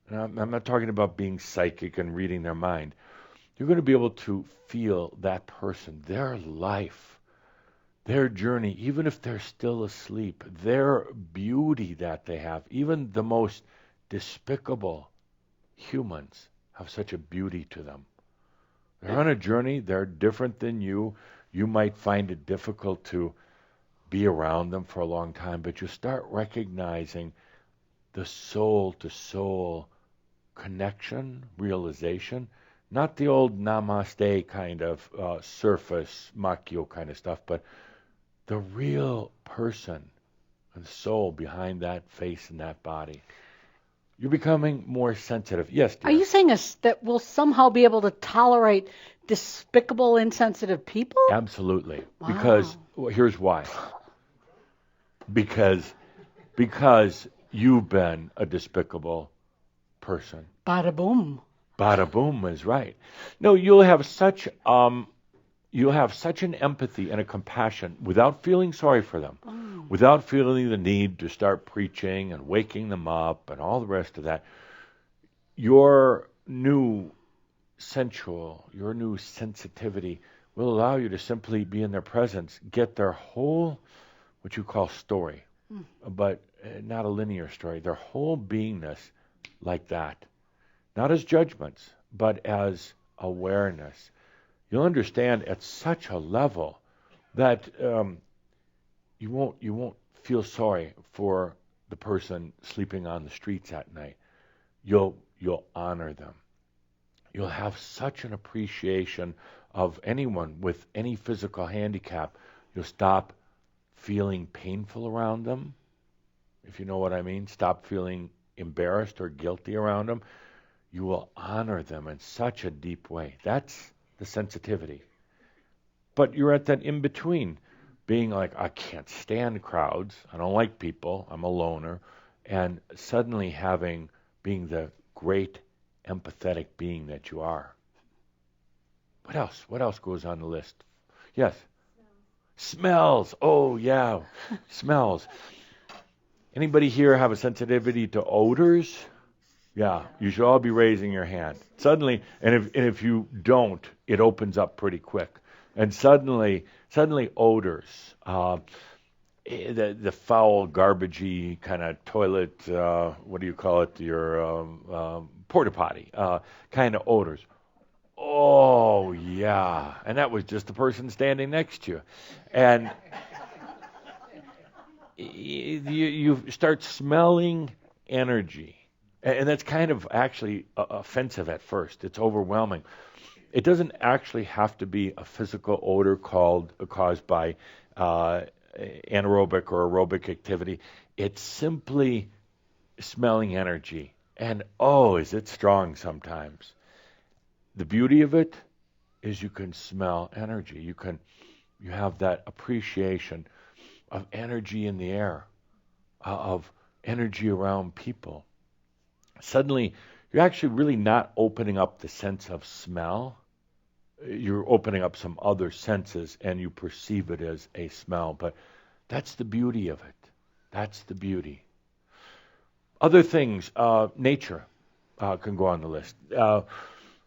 And I'm not talking about being psychic and reading their mind. You're going to be able to feel that person, their life, their journey, even if they're still asleep, their beauty that they have, even the most despicable humans have such a beauty to them. They're on a journey. They're different than you. You might find it difficult to be around them for a long time, but you start recognizing the soul-to-soul connection, realization, not the old namaste kind of surface, makyo kind of stuff, but the real person and soul behind that face and that body. You're becoming more sensitive. Yes, dear. Are you saying that we'll somehow be able to tolerate despicable, insensitive people? Absolutely. Wow. Because, well, here's why. Because you've been a despicable person. Bada boom. Bada boom is right. No, you'll have such an empathy and a compassion without feeling sorry for them, without feeling the need to start preaching and waking them up and all the rest of that. Your new sensitivity will allow you to simply be in their presence, get their whole, what you call story, but not a linear story, their whole beingness like that. Not as judgments, but as awareness. You'll understand at such a level that you won't feel sorry for the person sleeping on the streets at night. You'll honor them. You'll have such an appreciation of anyone with any physical handicap. You'll stop feeling painful around them, if you know what I mean. Stop feeling embarrassed or guilty around them. You will honor them in such a deep way. That's the sensitivity. But you're at that in-between, being like, I can't stand crowds. I don't like people. I'm a loner. And suddenly being the great empathetic being that you are. What else? What else goes on the list? Yes? Smells. Oh, yeah. Smells. Anybody here have a sensitivity to odors? Yeah, you should all be raising your hand. Suddenly, and if you don't, it opens up pretty quick. And suddenly odors, the foul, garbagey kind of toilet, what do you call it? Your porta potty kind of odors. Oh yeah, and that was just the person standing next to you, and you start smelling energy. And that's kind of actually offensive at first. It's overwhelming. It doesn't actually have to be a physical odor caused by anaerobic or aerobic activity. It's simply smelling energy. And oh, is it strong sometimes. The beauty of it is you can smell energy. You have that appreciation of energy in the air, of energy around people. Suddenly, you're actually really not opening up the sense of smell. You're opening up some other senses, and you perceive it as a smell. But that's the beauty of it. That's the beauty. Other things, nature can go on the list.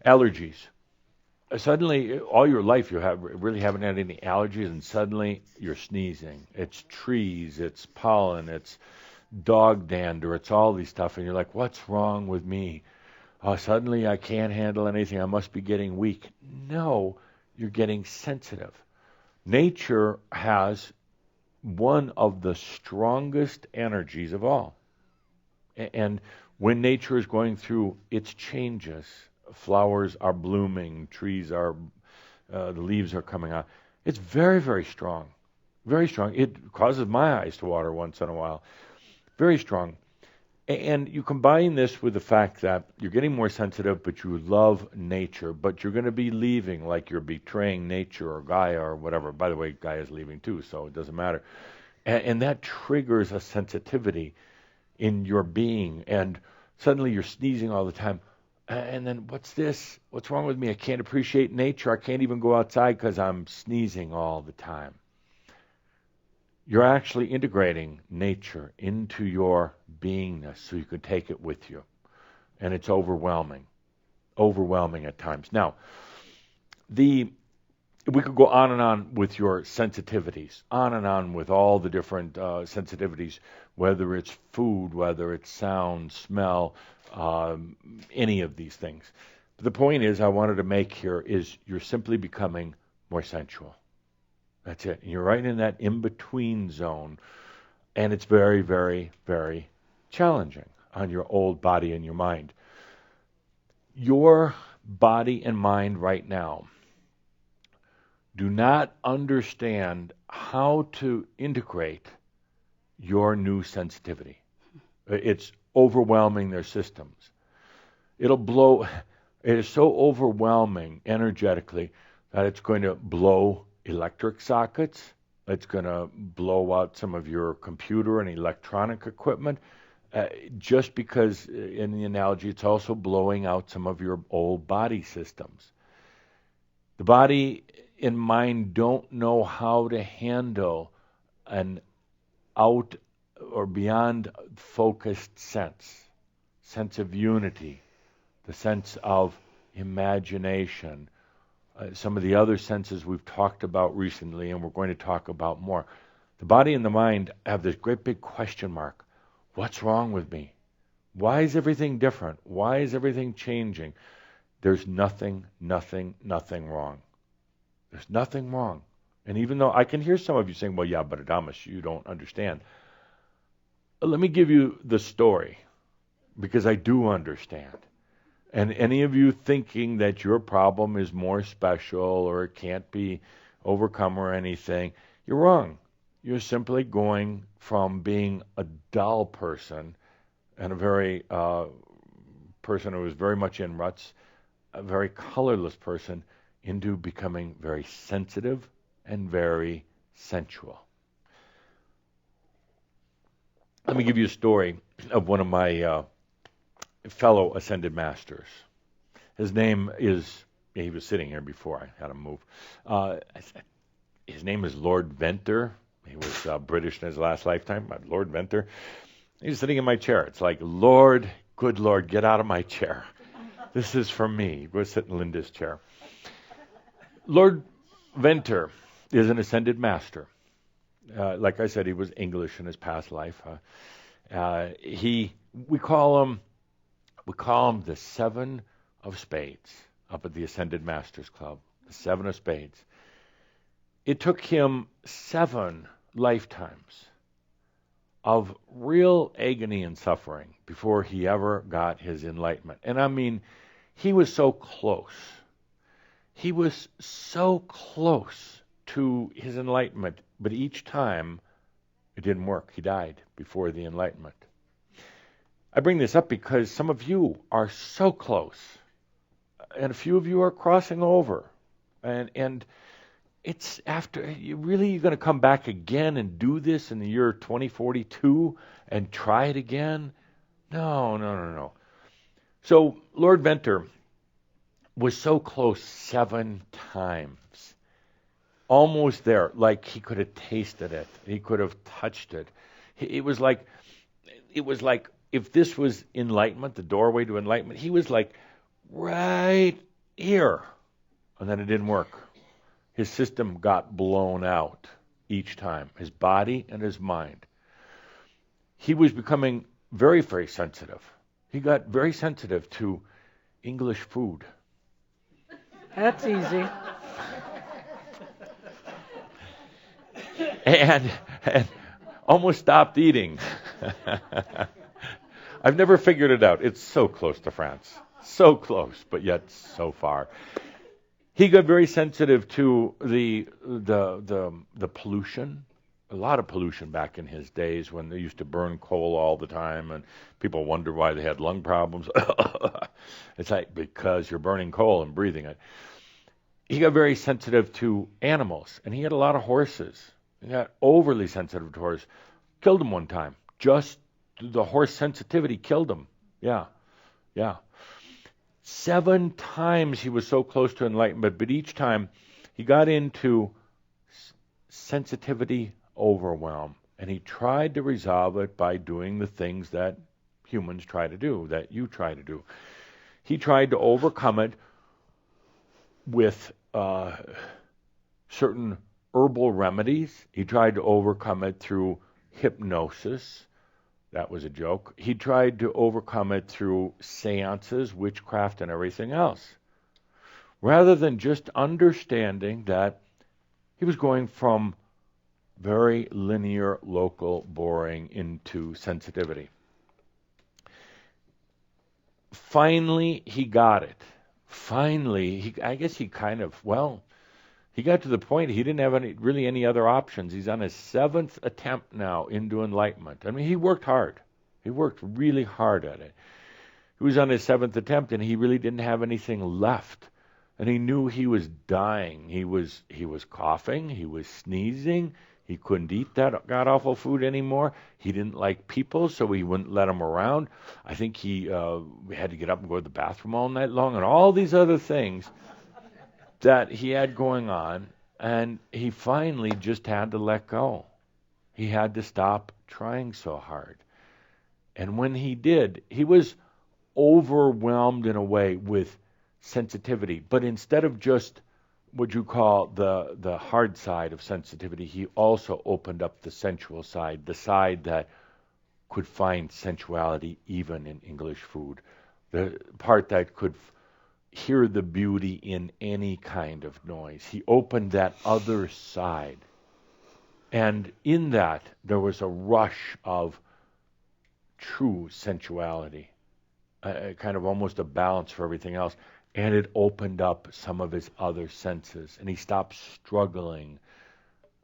Allergies. Suddenly, all your life, really haven't had any allergies, and suddenly you're sneezing. It's trees, it's pollen, it's dog dander, it's all these stuff, and you're like, what's wrong with me? Suddenly I can't handle anything, I must be getting weak. No, you're getting sensitive. Nature has one of the strongest energies of all. And when nature is going through its changes, flowers are blooming, trees are, the leaves are coming out, it's very, very strong. Very strong. It causes my eyes to water once in a while. Very strong. And you combine this with the fact that you're getting more sensitive, but you love nature, but you're going to be leaving, like you're betraying nature or Gaia or whatever. By the way, Gaia's leaving too, so it doesn't matter. And that triggers a sensitivity in your being, and suddenly you're sneezing all the time. And then, what's this? What's wrong with me? I can't appreciate nature. I can't even go outside because I'm sneezing all the time. You're actually integrating nature into your beingness so you can take it with you. And it's overwhelming at times. Now, the we could go on and on with your sensitivities, on and on with all the different sensitivities, whether it's food, whether it's sound, smell, any of these things. But the point is, I wanted to make here is you're simply becoming more sensual. That's it. And you're right in that in-between zone, and it's very, very, very challenging on your old body and your mind. Your body and mind right now do not understand how to integrate your new sensitivity. It's overwhelming their systems. It'll blow. It is so overwhelming energetically that it's going to blow electric sockets. It's going to blow out some of your computer and electronic equipment. Just because, in the analogy, it's also blowing out some of your old body systems. The body and mind don't know how to handle an out or beyond focused sense of unity, the sense of imagination, some of the other senses we've talked about recently and we're going to talk about more. The body and the mind have this great big question mark. What's wrong with me? Why is everything different? Why is everything changing? There's nothing wrong. There's nothing wrong. And even though I can hear some of you saying, well, yeah, but Adamus, you don't understand. Let me give you the story, because I do understand. And any of you thinking that your problem is more special or it can't be overcome or anything, you're wrong. You're simply going from being a dull person and a very person who is very much in ruts, a very colorless person, into becoming very sensitive and very sensual. Let me give you a story of one of my fellow ascended masters. His name is, he was sitting here before I had him move. His name is Lord Venter. He was British in his last lifetime, Lord Venter. He's sitting in my chair. It's like, Lord, good Lord, get out of my chair. This is for me. Go sit in Linda's chair. Lord Venter is an ascended master. Like I said, he was English in his past life. We call him the Seven of Spades up at the Ascended Masters Club. The Seven of Spades. It took him 7 lifetimes of real agony and suffering before he ever got his enlightenment. And I mean, he was so close. He was so close to his enlightenment, but each time it didn't work. He died before the enlightenment. I bring this up because some of you are so close, and a few of you are crossing over, and it's after you're going to come back again and do this in the year 2042 and try it again? No. So Lord Venter was so close 7 times, almost there, like he could have tasted it, he could have touched it. It was like if this was enlightenment, the doorway to enlightenment, he was like right here, and then it didn't work. His system got blown out each time, his body and his mind. He was becoming very, very sensitive. He got very sensitive to English food. That's easy. And almost stopped eating. I've never figured it out. It's so close to France. So close, but yet so far. He got very sensitive to the pollution. A lot of pollution back in his days when they used to burn coal all the time and people wonder why they had lung problems. It's like, because you're burning coal and breathing it. He got very sensitive to animals, and he had a lot of horses. He got overly sensitive to horses. Killed him one time. Just the horse sensitivity killed him. Yeah. 7 times he was so close to enlightenment, but each time he got into sensitivity overwhelm, and he tried to resolve it by doing the things that humans try to do, that you try to do. He tried to overcome it with certain herbal remedies. He tried to overcome it through hypnosis. That was a joke. He tried to overcome it through seances, witchcraft, and everything else. Rather than just understanding that he was going from very linear, local, boring into sensitivity. Finally, he got it. Finally, I guess he kind of, he got to the point he didn't have any other options. He's on his 7th attempt now into enlightenment. I mean, he worked hard. He worked really hard at it. He was on his 7th attempt, and he really didn't have anything left. And he knew he was dying. He was coughing. He was sneezing. He couldn't eat that god-awful food anymore. He didn't like people, so he wouldn't let them around. I think he had to get up and go to the bathroom all night long, and all these other things that he had going on, and he finally just had to let go. He had to stop trying so hard. And when he did, he was overwhelmed in a way with sensitivity. But instead of just what you call the hard side of sensitivity, he also opened up the sensual side, the side that could find sensuality even in English food, the part that could hear the beauty in any kind of noise. He opened that other side. And in that, there was a rush of true sensuality, kind of almost a balance for everything else. And it opened up some of his other senses. And he stopped struggling.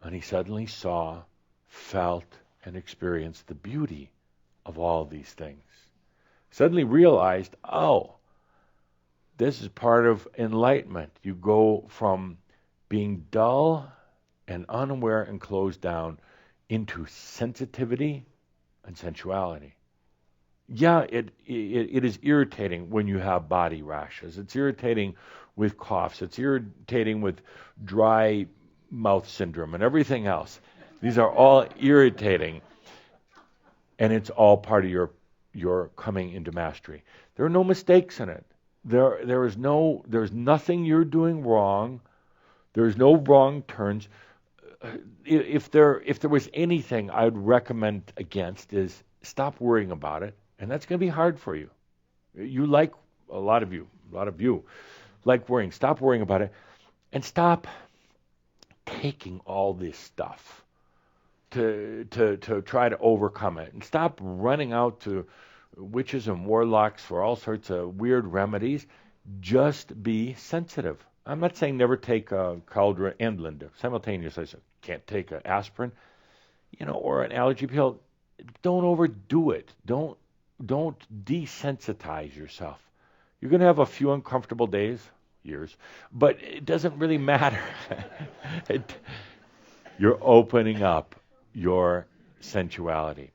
And he suddenly saw, felt, and experienced the beauty of all these things. Suddenly realized, this is part of enlightenment. You go from being dull and unaware and closed down into sensitivity and sensuality. Yeah, it is irritating when you have body rashes. It's irritating with coughs. It's irritating with dry mouth syndrome and everything else. These are all irritating, and it's all part of your coming into mastery. There are no mistakes in it. There's nothing you're doing wrong. There's no wrong turns. If there was anything I would recommend against is stop worrying about it. And that's going to be hard for you. You like, a lot of you like worrying. Stop worrying about it. And stop taking all this stuff to try to overcome it. And stop running out to witches and warlocks for all sorts of weird remedies. Just be sensitive. I'm not saying never take a KOLDRA and Linda simultaneously. So can't take an aspirin, or an allergy pill. Don't overdo it. Don't desensitize yourself. You're going to have a few uncomfortable days, years, but it doesn't really matter. You're opening up your sensuality.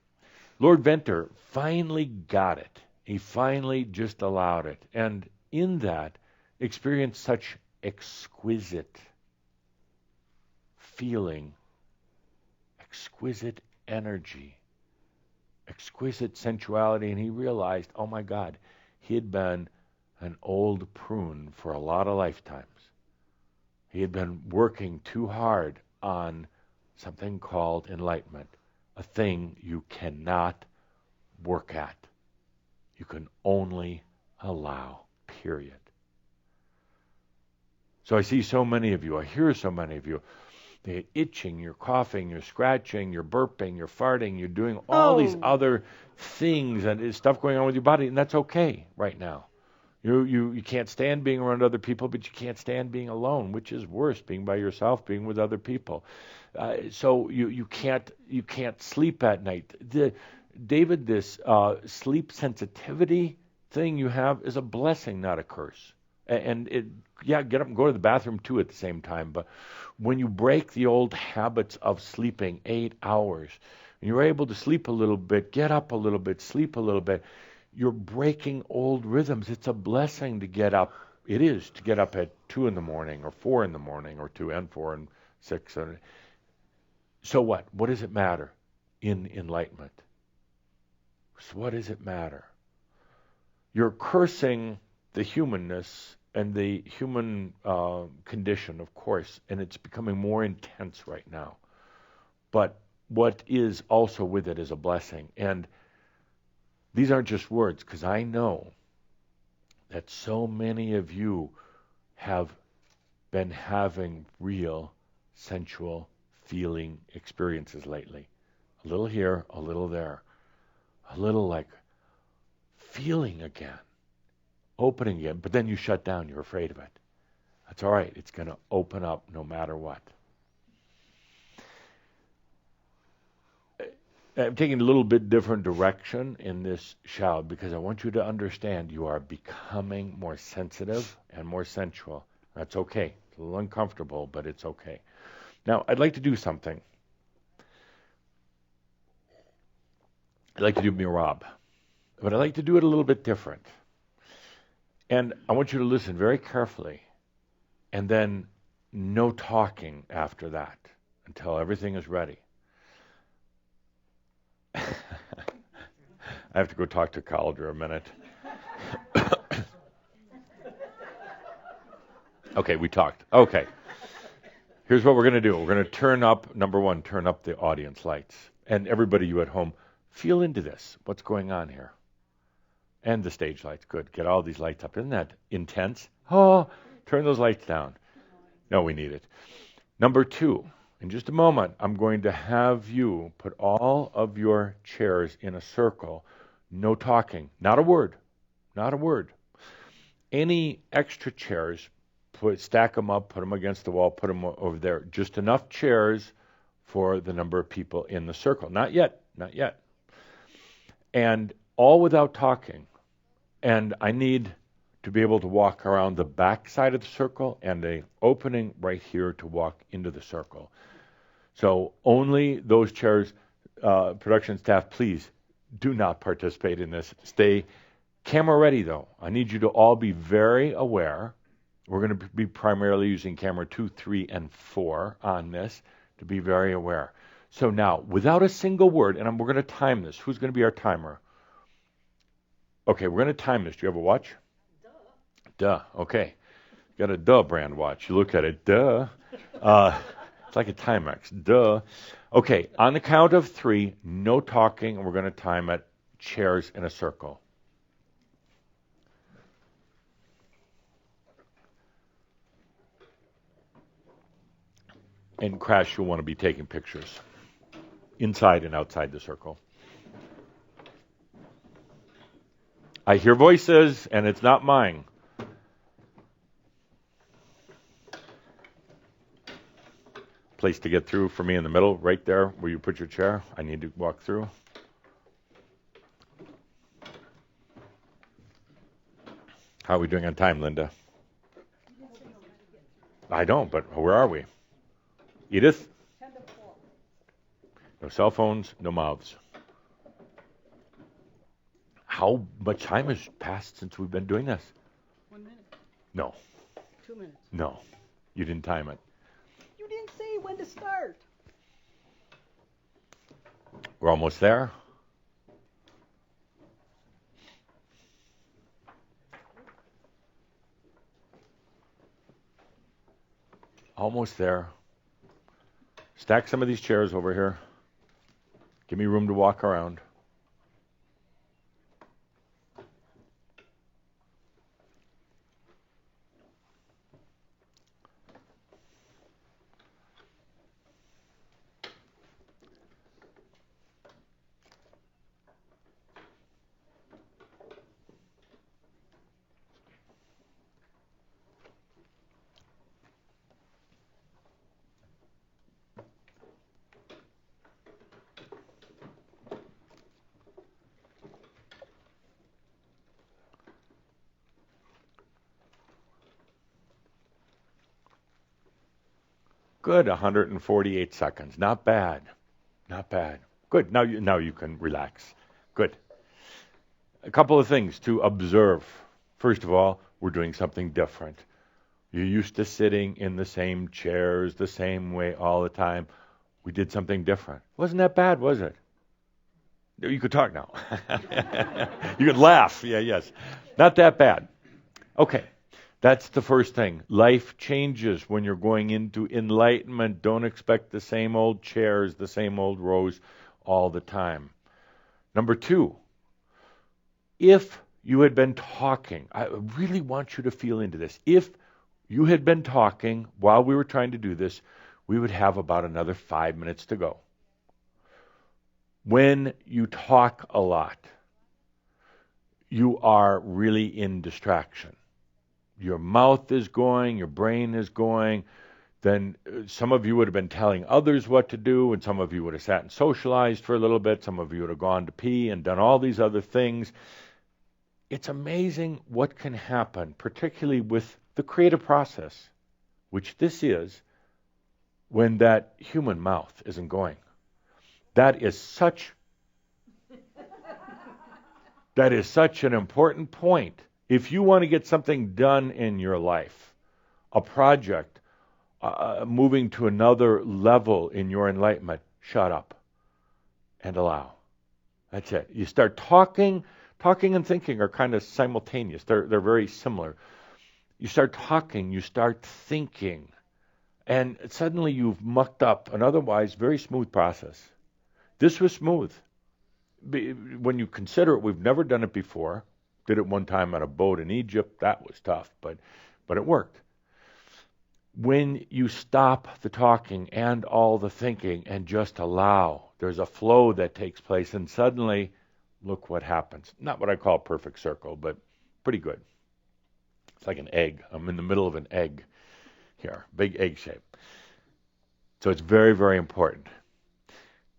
Lord Venter finally got it. He finally just allowed it. And in that, experienced such exquisite feeling, exquisite energy, exquisite sensuality, and he realized, oh my God, he had been an old prune for a lot of lifetimes. He had been working too hard on something called enlightenment, a thing you cannot work at. You can only allow, period. So I see so many of you, I hear so many of you, you're itching, you're coughing, you're scratching, you're burping, you're farting, you're doing all these other things and there's stuff going on with your body, and that's okay right now. You can't stand being around other people, but you can't stand being alone, which is worse, being by yourself, being with other people. So you can't sleep at night. David, this sleep sensitivity thing you have is a blessing, not a curse. And get up and go to the bathroom too at the same time. But when you break the old habits of sleeping 8 hours, and you're able to sleep a little bit, get up a little bit, sleep a little bit, you're breaking old rhythms. It's a blessing to get up. It is to get up at 2 in the morning or 4 in the morning or 2 and 4 and 6. So what? What does it matter in enlightenment? So what does it matter? You're cursing the humanness and the human condition, of course, and it's becoming more intense right now. But what is also with it is a blessing. And these aren't just words, because I know that so many of you have been having real sensual feeling experiences lately. A little here, a little there. A little like feeling again, opening again, but then you shut down, you're afraid of it. That's all right, it's going to open up no matter what. I'm taking a little bit different direction in this Šaud because I want you to understand you are becoming more sensitive and more sensual. That's okay. It's a little uncomfortable, but it's okay. Now, I'd like to do something. I'd like to do Mirab, but I'd like to do it a little bit different. And I want you to listen very carefully, and then no talking after that until everything is ready. I have to go talk to KOLDRA a minute. Okay, we talked. Okay. Here's what we're going to do. We're going to turn up, number one, turn up the audience lights. And everybody, you at home, feel into this. What's going on here? And the stage lights. Good. Get all these lights up. Isn't that intense? Oh, turn those lights down. No, we need it. Number two, in just a moment, I'm going to have you put all of your chairs in a circle. No talking. Not a word. Not a word. Any extra chairs, stack them up, put them against the wall, put them over there. Just enough chairs for the number of people in the circle. Not yet. Not yet. And all without talking. And I need to be able to walk around the back side of the circle and an opening right here to walk into the circle. So only those chairs, production staff, please do not participate in this. Stay camera ready, though. I need you to all be very aware. We're going to be primarily using camera 2, 3, and 4 on this to be very aware. So now, without a single word, and we're going to time this. Who's going to be our timer? Okay, we're going to time this. Do you have a watch? Duh. Okay. You got a Duh brand watch. You look at it. Duh. It's like a Timex. Duh. Okay, on the count of 3, no talking, and we're going to time it. Chairs in a circle. And Crash, you'll want to be taking pictures inside and outside the circle. I hear voices, and it's not mine. Place to get through for me in the middle, right there where you put your chair. I need to walk through. How are we doing on time, Linda? I don't, but where are we? Edith? No cell phones, no mouths. How much time has passed since we've been doing this? 1 minute. No. 2 minutes. No. You didn't time it. You didn't say when to start. We're almost there. Almost there. Stack some of these chairs over here. Give me room to walk around. Good, 148 seconds. Not bad. Not bad. Good. Now you can relax. Good. A couple of things to observe. First of all, we're doing something different. You're used to sitting in the same chairs, the same way all the time. We did something different. Wasn't that bad, was it? You could talk now. You could laugh. Yeah, yes. Not that bad. Okay. That's the first thing. Life changes when you're going into enlightenment. Don't expect the same old chairs, the same old rows all the time. Number 2, if you had been talking, I really want you to feel into this. If you had been talking while we were trying to do this, we would have about another 5 minutes to go. When you talk a lot, you are really in distraction. Your mouth is going, your brain is going. Then some of you would have been telling others what to do, and some of you would have sat and socialized for a little bit. Some of you would have gone to pee and done all these other things. It's amazing what can happen, particularly with the creative process, which this is, when that human mouth isn't going. That is such an important point. If you want to get something done in your life, a project, moving to another level in your enlightenment, shut up and allow. That's it. You start talking and thinking are kind of simultaneous. They're very similar. You start talking, you start thinking, and suddenly you've mucked up an otherwise very smooth process. This was smooth. When you consider it, we've never done it before. Did it one time on a boat in Egypt. That was tough, but it worked. When you stop the talking and all the thinking and just allow, there's a flow that takes place, and suddenly, look what happens. Not what I call a perfect circle, but pretty good. It's like an egg. I'm in the middle of an egg here, big egg shape. So it's very, very important.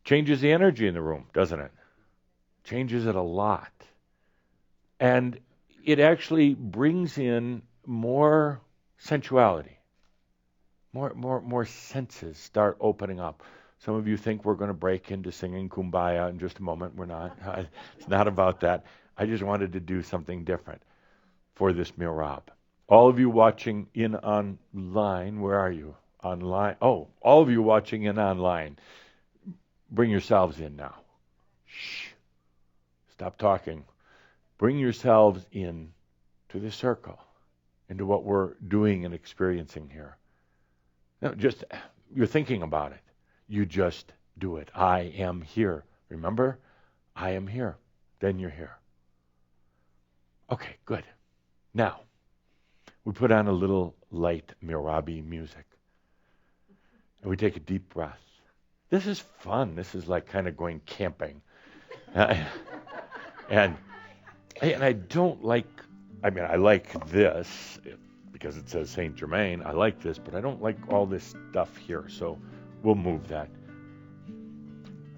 Changes the energy in the room, doesn't it? Changes it a lot. And it actually brings in more sensuality. More senses start opening up. Some of you think we're going to break into singing Kumbaya in just a moment. We're not. It's not about that. I just wanted to do something different for this Mirab. All of you watching in online, where are you? Online. Oh, all of you watching in online, bring yourselves in now. Shh. Stop talking. Bring yourselves in to the circle, into what we're doing and experiencing here. No, just, you're thinking about it. You just do it. I am here. Remember? I am here. Then you're here. Okay, good. Now, we put on a little light Mirabi music. And we take a deep breath. This is fun. This is like kind of going camping. And I don't like, I like this because it says Saint-Germain. I like this, but I don't like all this stuff here. So we'll move that.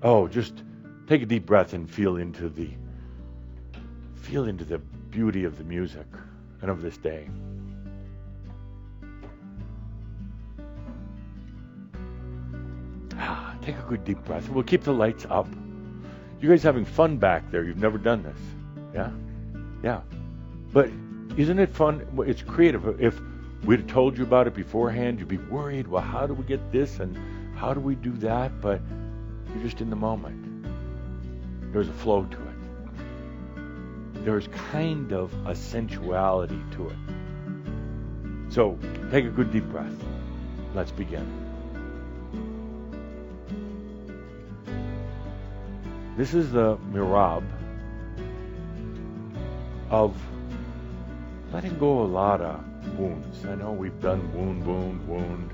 Oh, just take a deep breath and feel into the beauty of the music and of this day. Take a good deep breath. We'll keep the lights up. You guys having fun back there? You've never done this. Yeah? Yeah. But isn't it fun? It's creative. If we'd have told you about it beforehand, you'd be worried, well, how do we get this and how do we do that? But you're just in the moment. There's a flow to it. There's kind of a sensuality to it. So take a good deep breath. Let's begin. This is the Mirab of letting go of a lot of wounds. I know we've done wound,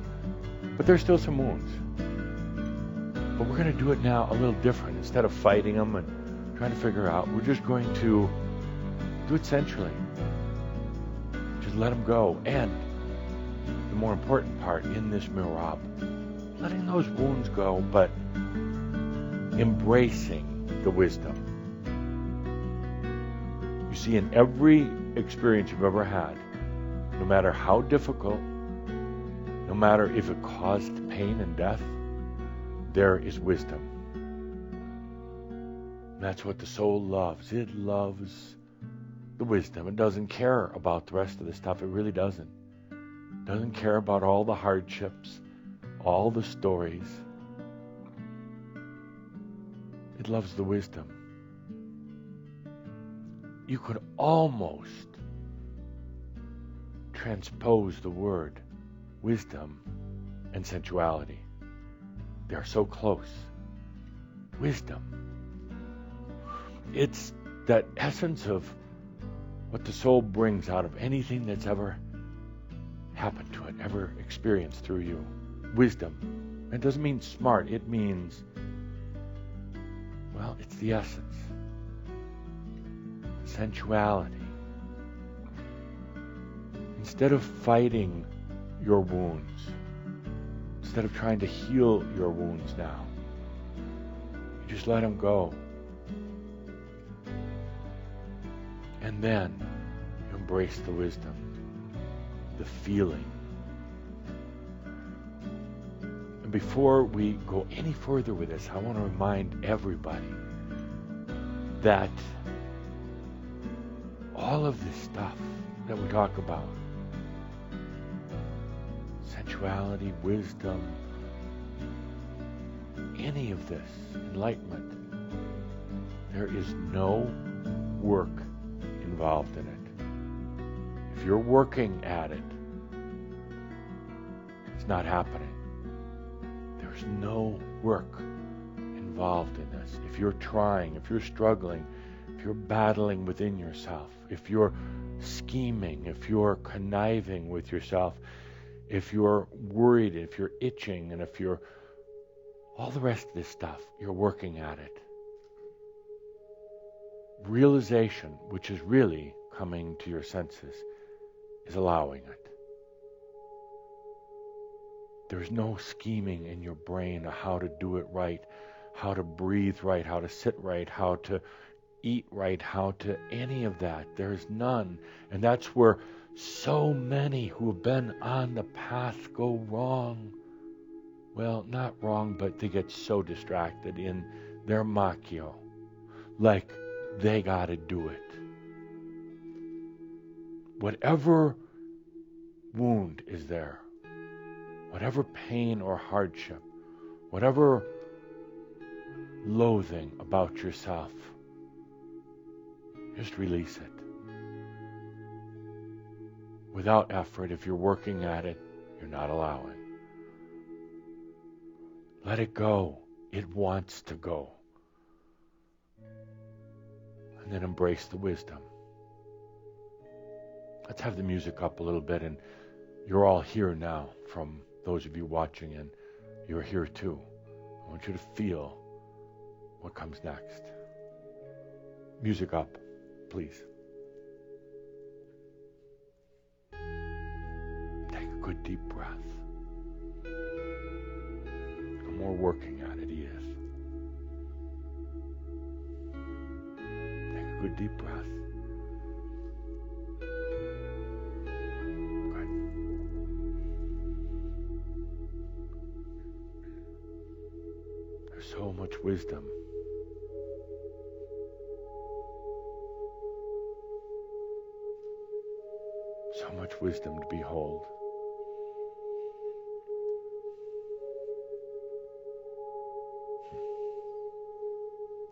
but there's still some wounds. But we're going to do it now a little different. Instead of fighting them and trying to figure out, we're just going to do it sensually. Just let them go. And the more important part in this Mirab, letting those wounds go, but embracing the wisdom. You see, in every experience you've ever had, no matter how difficult, no matter if it caused pain and death, there is wisdom. That's what the soul loves. It loves the wisdom. It doesn't care about the rest of the stuff. It really doesn't. It doesn't care about all the hardships, all the stories. It loves the wisdom. You could almost transpose the word wisdom and sensuality. They are so close. Wisdom. It's that essence of what the soul brings out of anything that's ever happened to it, ever experienced through you. Wisdom. It doesn't mean smart. It means, well, it's the essence. Sensuality. Instead of fighting your wounds, instead of trying to heal your wounds now, you just let them go. And then you embrace the wisdom, the feeling. And before we go any further with this, I want to remind everybody that all of this stuff that we talk about, sensuality, wisdom, any of this, enlightenment, there is no work involved in it. If you're working at it, it's not happening. There's no work involved in this. If you're trying, if you're struggling, if you're battling within yourself, if you're scheming, if you're conniving with yourself, if you're worried, if you're itching, and if you're all the rest of this stuff, you're working at it. Realization, which is really coming to your senses, is allowing it. There's no scheming in your brain of how to do it right, how to breathe right, how to sit right, how to eat right, how to any of that. There's none. And that's where so many who have been on the path go wrong. Well, not wrong, but they get so distracted in their macchio, like they got to do it. Whatever wound is there, whatever pain or hardship, whatever loathing about yourself, just release it. Without effort, if you're working at it, you're not allowing. Let it go. It wants to go. And then embrace the wisdom. Let's have the music up a little bit, and you're all here now, from those of you watching, and you're here too. I want you to feel what comes next. Music up, please. Take a good deep breath. No more working at it, he is. Take a good deep breath. Good. There's so much wisdom. So much wisdom to behold.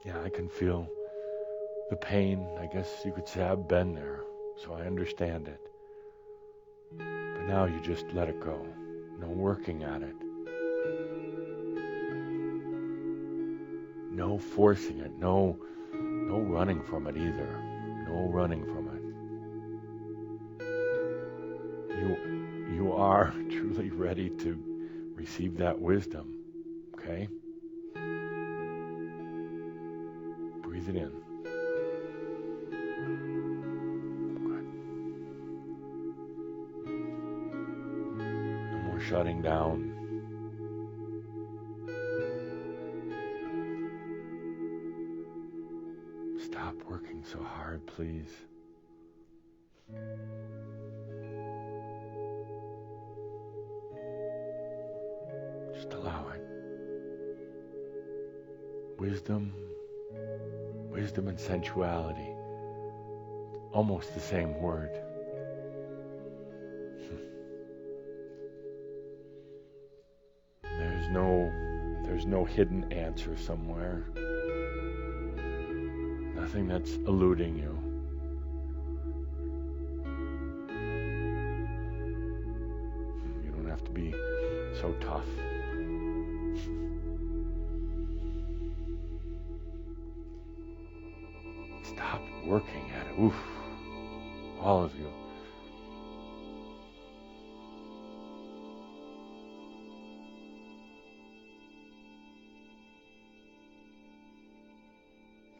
Yeah, I can feel the pain. I guess you could say I've been there, so I understand it. But now you just let it go. No working at it. No forcing it. No running from it either. No running from it. You are truly ready to receive that wisdom. Okay? Breathe it in. Good. No more shutting down. Stop working so hard, please. Just allow it. Wisdom and sensuality. Almost the same word. There's no hidden answer somewhere. Nothing that's eluding you. Stop working at it. Oof. All of you.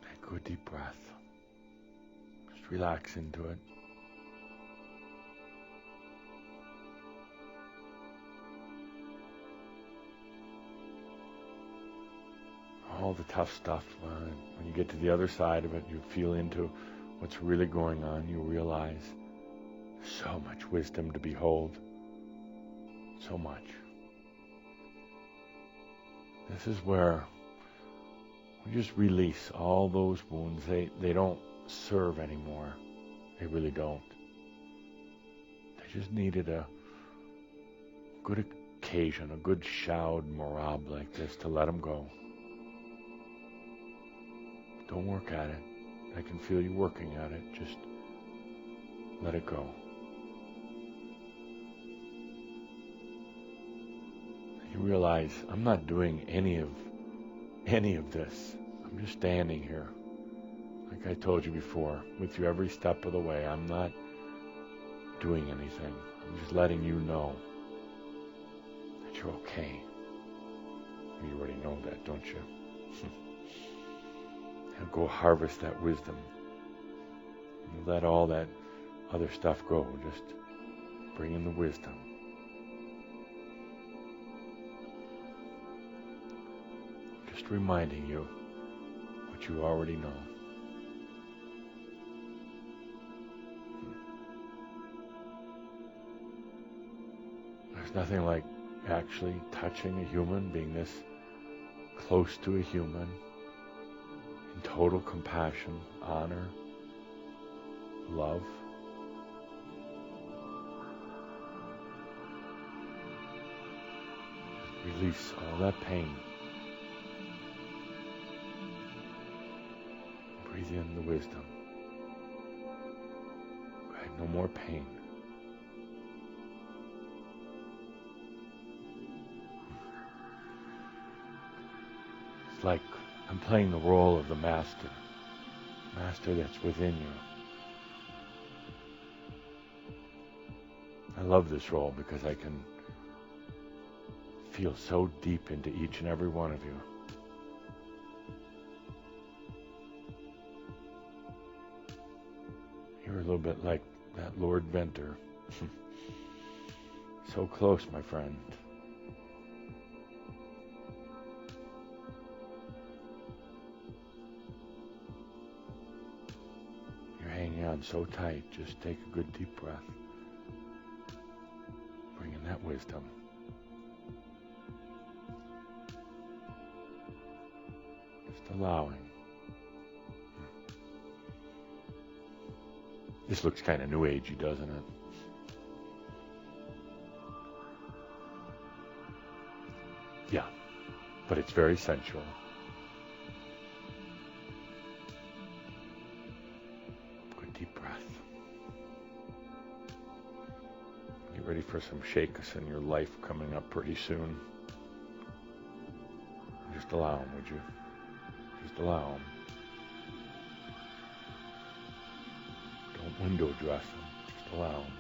Take a good deep breath. Just relax into it. All the tough stuff, when you get to the other side of it, you feel into what's really going on, you realize so much wisdom to behold. So much. This is where we just release all those wounds. They don't serve anymore. They really don't. They just needed a good occasion, a good Šaud morab like this to let them go. Don't work at it. I can feel you working at it. Just let it go. You realize I'm not doing any of this. I'm just standing here. Like I told you before, with you every step of the way. I'm not doing anything. I'm just letting you know that you're okay. You already know that, don't you? And go harvest that wisdom. And let all that other stuff go. Just bring in the wisdom. Just reminding you what you already know. There's nothing like actually touching a human, being this close to a human. In total compassion, honor, love. Release all that pain. Breathe in the wisdom. Right, no more pain. It's like I'm playing the role of the master that's within you. I love this role because I can feel so deep into each and every one of you. You're a little bit like that Lord Venter. So close, my friend. On so tight, just take a good deep breath. Bring in that wisdom. Just allowing. This looks kind of new agey, doesn't it? Yeah, but it's very sensual. Ready for some shakes in your life coming up pretty soon. Just allow them, would you? Just allow them. Don't window dress them. Just allow them.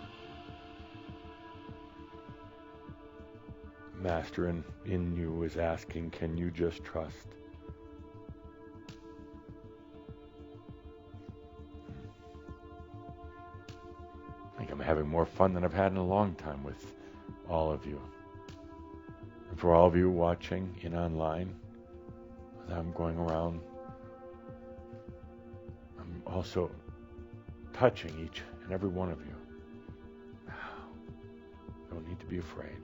Master in you is asking, can you just trust? I'm having more fun than I've had in a long time with all of you. And for all of you watching in online, as I'm going around, I'm also touching each and every one of you. Don't need to be afraid.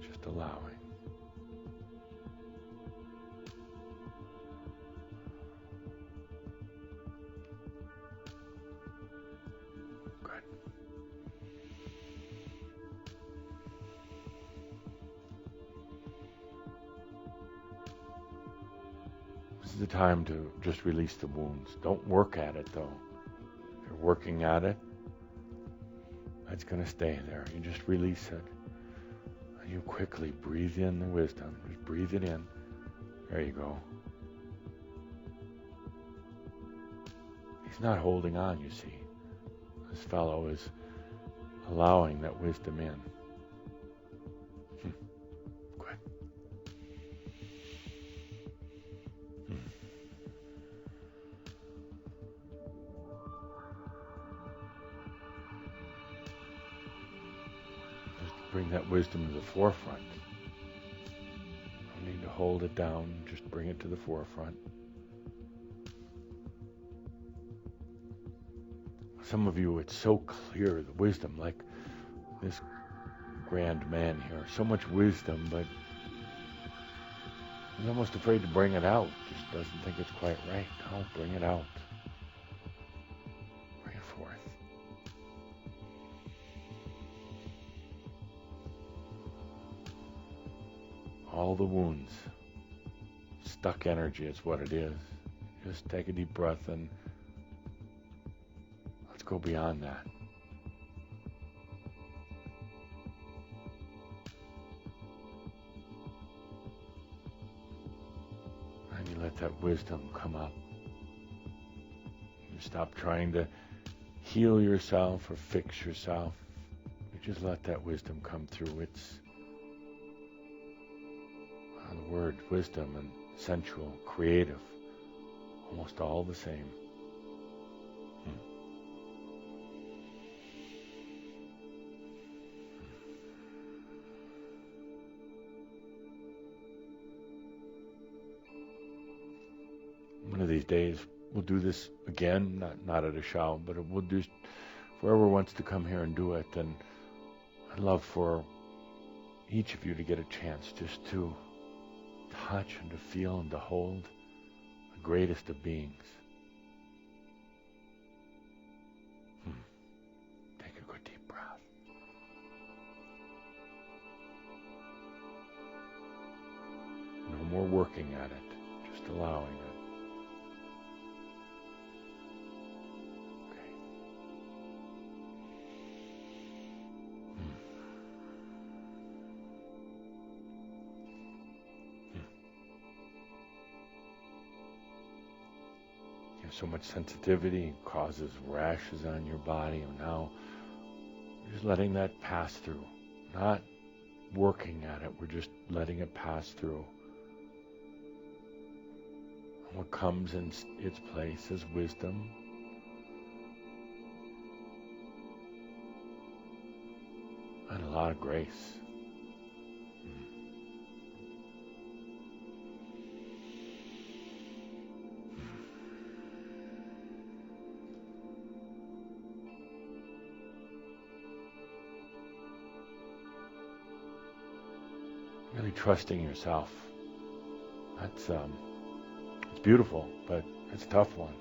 Just allowing. The time to just release the wounds. Don't work at it though. If you're working at it, it's going to stay there. You just release it. And you quickly breathe in the wisdom. Just breathe it in. There you go. He's not holding on, you see. This fellow is allowing that wisdom in. Good. Just bring that wisdom to the forefront. Don't need to hold it down, just bring it to the forefront. Some of you, it's so clear, the wisdom, like this grand man here. So much wisdom, but he's almost afraid to bring it out. Just doesn't think it's quite right. No, bring it out. Bring it forth. All the wounds. Stuck energy is what it is. Just take a deep breath and let's go beyond that. And you let that wisdom come up. You stop trying to heal yourself or fix yourself. You just let that wisdom come through. It's the word wisdom and sensual, creative, almost all the same. One of these days we'll do this again, not at a Šaud, but we'll do whoever wants to come here and do it. And I'd love for each of you to get a chance just to touch and to feel and to hold the greatest of beings. Take a good deep breath. No more working at it, just allowing it. So much sensitivity causes rashes on your body, and now just letting that pass through, not working at it, we're just letting it pass through. And what comes in its place is wisdom, and a lot of grace. Really trusting yourself. That's it's beautiful, but it's a tough one.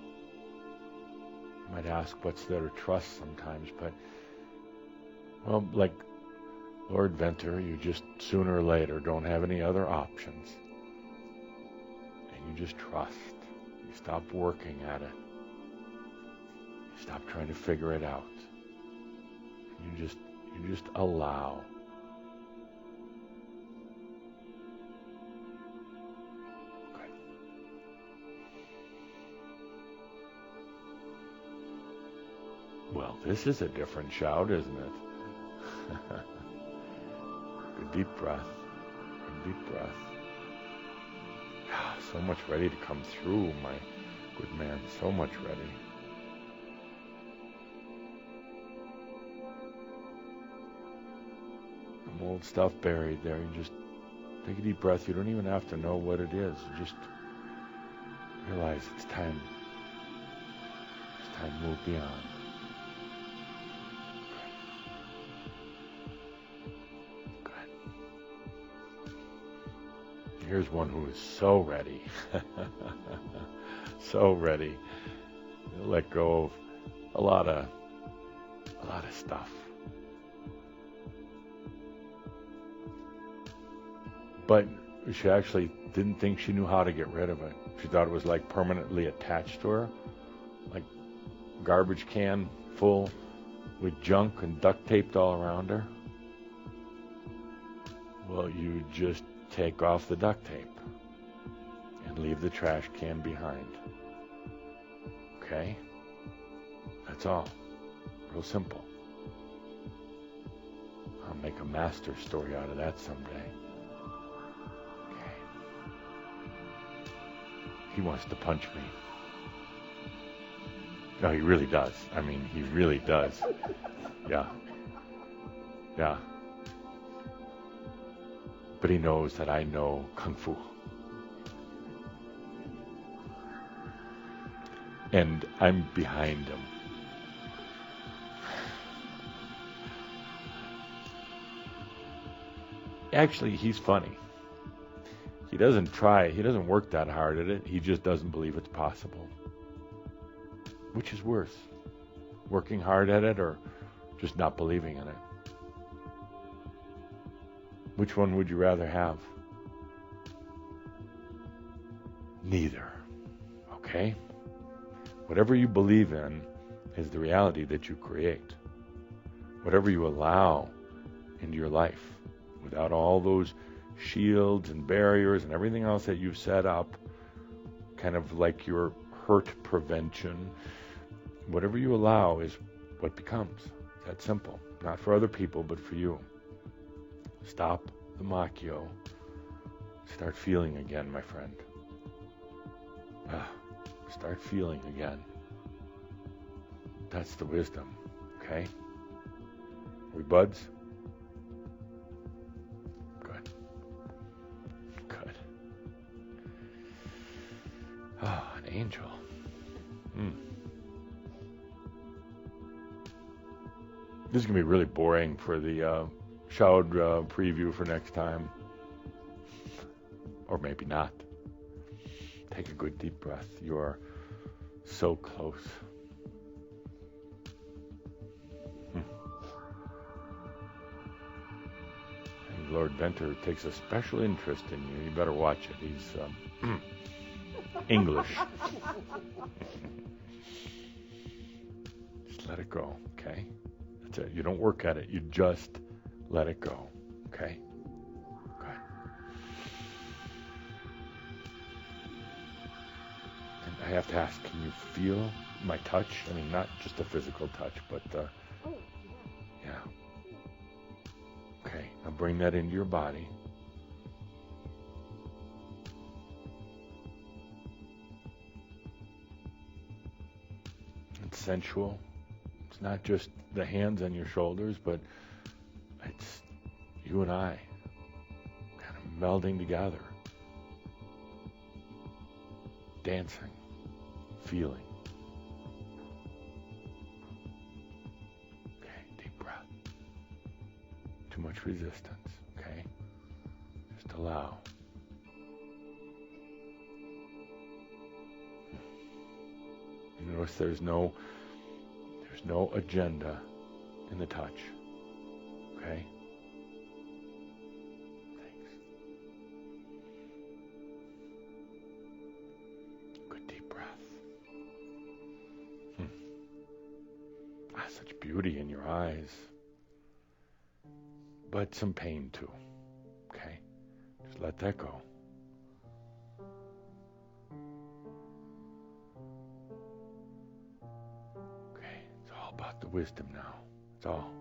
You might ask, what's there to trust sometimes? But, well, like Lord Venter, you just sooner or later don't have any other options. And you just trust. You stop working at it. You stop trying to figure it out. You just allow. Well, this is a different Šaud, isn't it? Good deep breath. Good deep breath. So much ready to come through, my good man. So much ready. Some old stuff buried there. You just take a deep breath. You don't even have to know what it is. You just realize it's time. It's time to move beyond. Here's one who is so ready, so ready. He'll let go of a lot of stuff. But she actually didn't think she knew how to get rid of it. She thought it was like permanently attached to her, like a garbage can full with junk and duct taped all around her. Well, you just take off the duct tape and leave the trash can behind. Okay? That's all. Real simple. I'll make a master story out of that someday. Okay. He wants to punch me. No, he really does. I mean, he really does. Yeah. Yeah. But he knows that I know Kung Fu. And I'm behind him. Actually, he's funny. He doesn't work that hard at it. He just doesn't believe it's possible. Which is worse? Working hard at it or just not believing in it? Which one would you rather have? Neither. Okay? Whatever you believe in is the reality that you create. Whatever you allow into your life, without all those shields and barriers and everything else that you've set up, kind of like your hurt prevention, whatever you allow is what becomes. That simple. Not for other people, but for you. Stop the macchio. Start feeling again, my friend. Start feeling again. That's the wisdom, okay? We buds? Good. Good. Oh, an angel. This is going to be really boring for the Šaud preview for next time. Or maybe not. Take a good deep breath. You are so close. And Lord Venter takes a special interest in you. You better watch it. He's English. Just let it go, okay? That's it. You don't work at it. You just let it go, okay? Good. And I have to ask, can you feel my touch? I mean, not just a physical touch, but yeah. Okay, now bring that into your body. It's sensual. It's not just the hands on your shoulders, but it's you and I kind of melding together. Dancing, feeling. Okay, deep breath. Too much resistance, okay? Just allow. You notice there's no agenda in the touch, okay? Thanks. Good deep breath. Such beauty in your eyes, but some pain too, okay? Just let that go. It's all about the wisdom now. It's all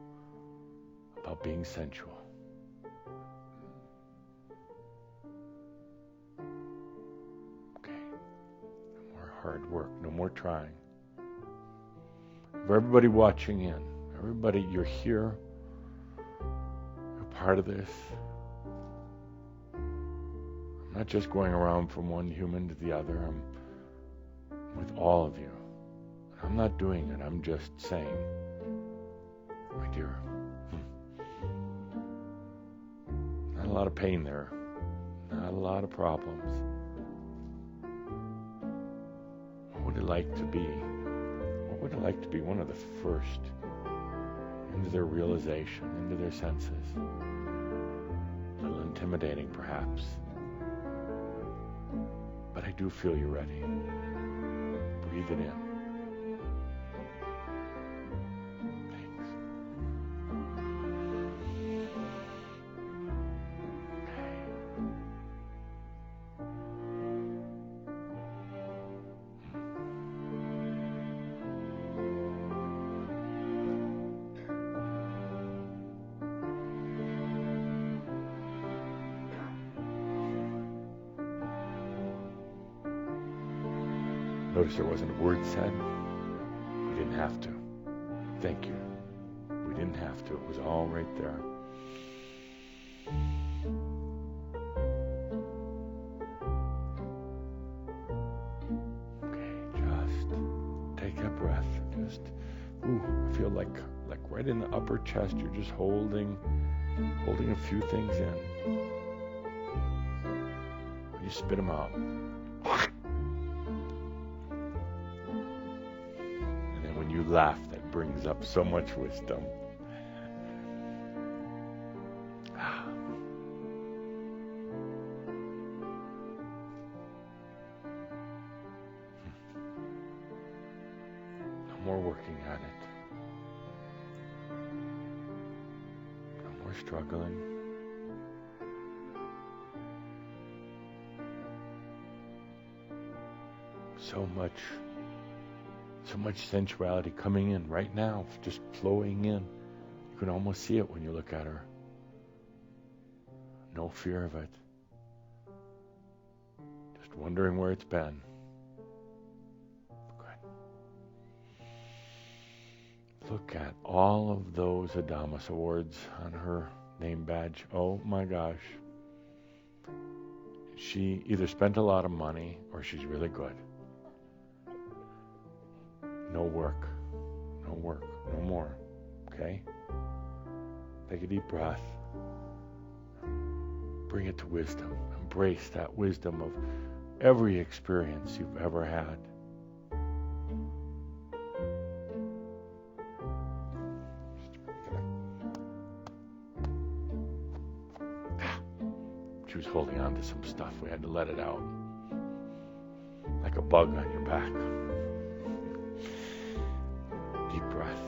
about being sensual. Okay. No more hard work. No more trying. For everybody watching in, everybody, you're here. You're part of this. I'm not just going around from one human to the other. I'm with all of you. I'm not doing it. I'm just saying, my dear, not a lot of pain there. Not a lot of problems. What would it like to be? What would it like to be one of the first into their realization, into their senses? A little intimidating, perhaps. But I do feel you're ready. Breathe it in. Notice there wasn't a word said. We didn't have to. Thank you. We didn't have to. It was all right there. Okay, just take a breath. Just, I feel like right in the upper chest, you're just holding a few things in. You spit them out. And then when you laugh, that brings up so much wisdom. No more working at it. No more struggling. So much sensuality coming in right now, just flowing in. You can almost see it when you look at her. No fear of it. Just wondering where it's been. Good. Look at all of those Adamus awards on her name badge. Oh my gosh. She either spent a lot of money or she's really good. No work, no more, okay? Take a deep breath. Bring it to wisdom. Embrace that wisdom of every experience you've ever had. She was holding on to some stuff. We had to let it out. Like a bug on your back. Deep breath.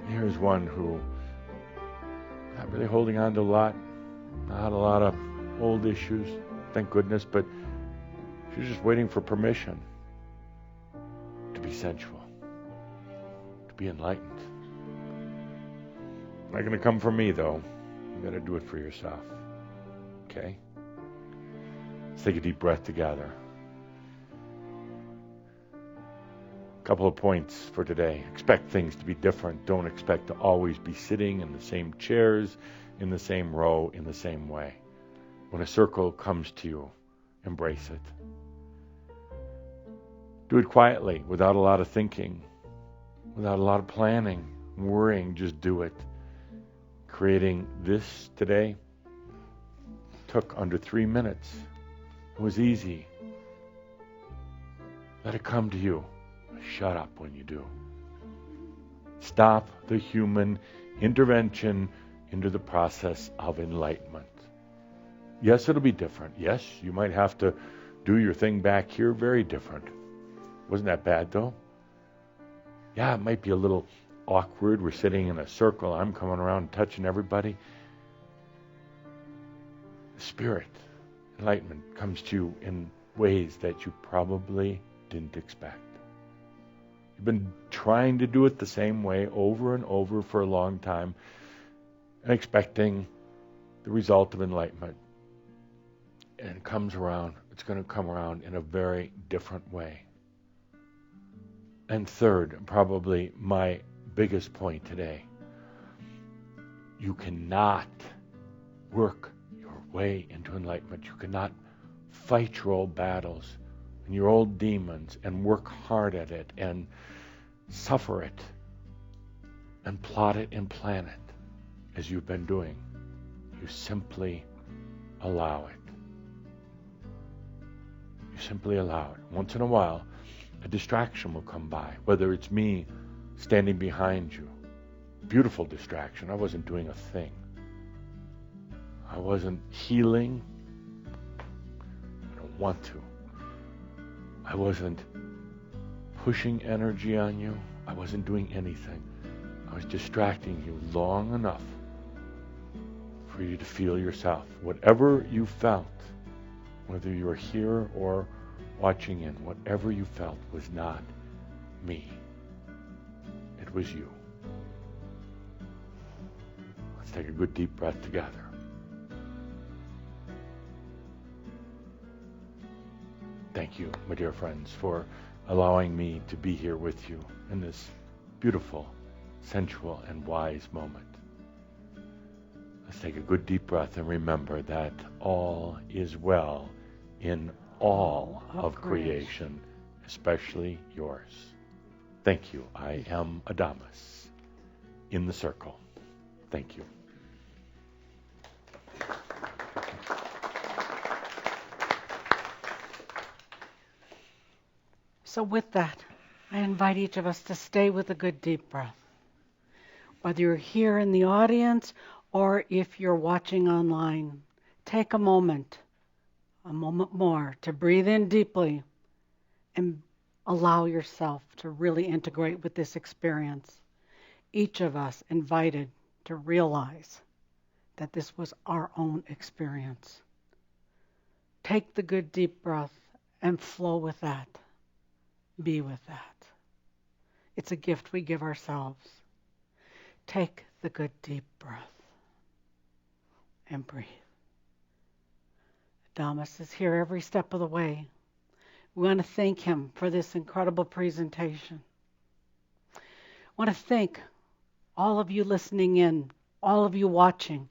Here's one who not really holding on to a lot, not a lot of old issues, thank goodness, but she's just waiting for permission to be sensual, to be enlightened. Not going to come from me, though. You got to do it for yourself. Okay? Let's take a deep breath together. A couple of points for today. Expect things to be different. Don't expect to always be sitting in the same chairs, in the same row, in the same way. When a circle comes to you, embrace it. Do it quietly, without a lot of thinking, without a lot of planning, worrying. Just do it. Creating this today took under 3 minutes. It was easy. Let it come to you. Shut up when you do. Stop the human intervention into the process of enlightenment. Yes, it'll be different. Yes, you might have to do your thing back here. Very different. Wasn't that bad, though? Yeah, it might be a little awkward. We're sitting in a circle. I'm coming around touching everybody. Spirit, enlightenment comes to you in ways that you probably didn't expect. You've been trying to do it the same way over and over for a long time and expecting the result of enlightenment. And it comes around. It's going to come around in a very different way. And third, probably my biggest point today, you cannot work your way into enlightenment. You cannot fight your old battles and your old demons and work hard at it and suffer it and plot it and plan it as you've been doing. You simply allow it. You simply allow it. Once in a while, a distraction will come by, whether it's me standing behind you. Beautiful distraction. I wasn't doing a thing. I wasn't healing. I don't want to. I wasn't pushing energy on you. I wasn't doing anything. I was distracting you long enough for you to feel yourself. Whatever you felt, whether you were here or watching in, whatever you felt was not me. It was you. take a good deep breath together. Thank you, my dear friends, for allowing me to be here with you in this beautiful, sensual, and wise moment. Let's take a good deep breath and remember that all is well in all of creation, especially yours. Thank you. I am Adamus in the circle. Thank you. So with that, I invite each of us to stay with a good deep breath. Whether you're here in the audience or if you're watching online, take a moment more to breathe in deeply and allow yourself to really integrate with this experience. Each of us invited to realize that this was our own experience. Take the good deep breath and flow with that. Be with that. It's a gift we give ourselves. Take the good deep breath and breathe. Adamus is here every step of the way. We want to thank him for this incredible presentation. I want to thank all of you listening in, all of you watching,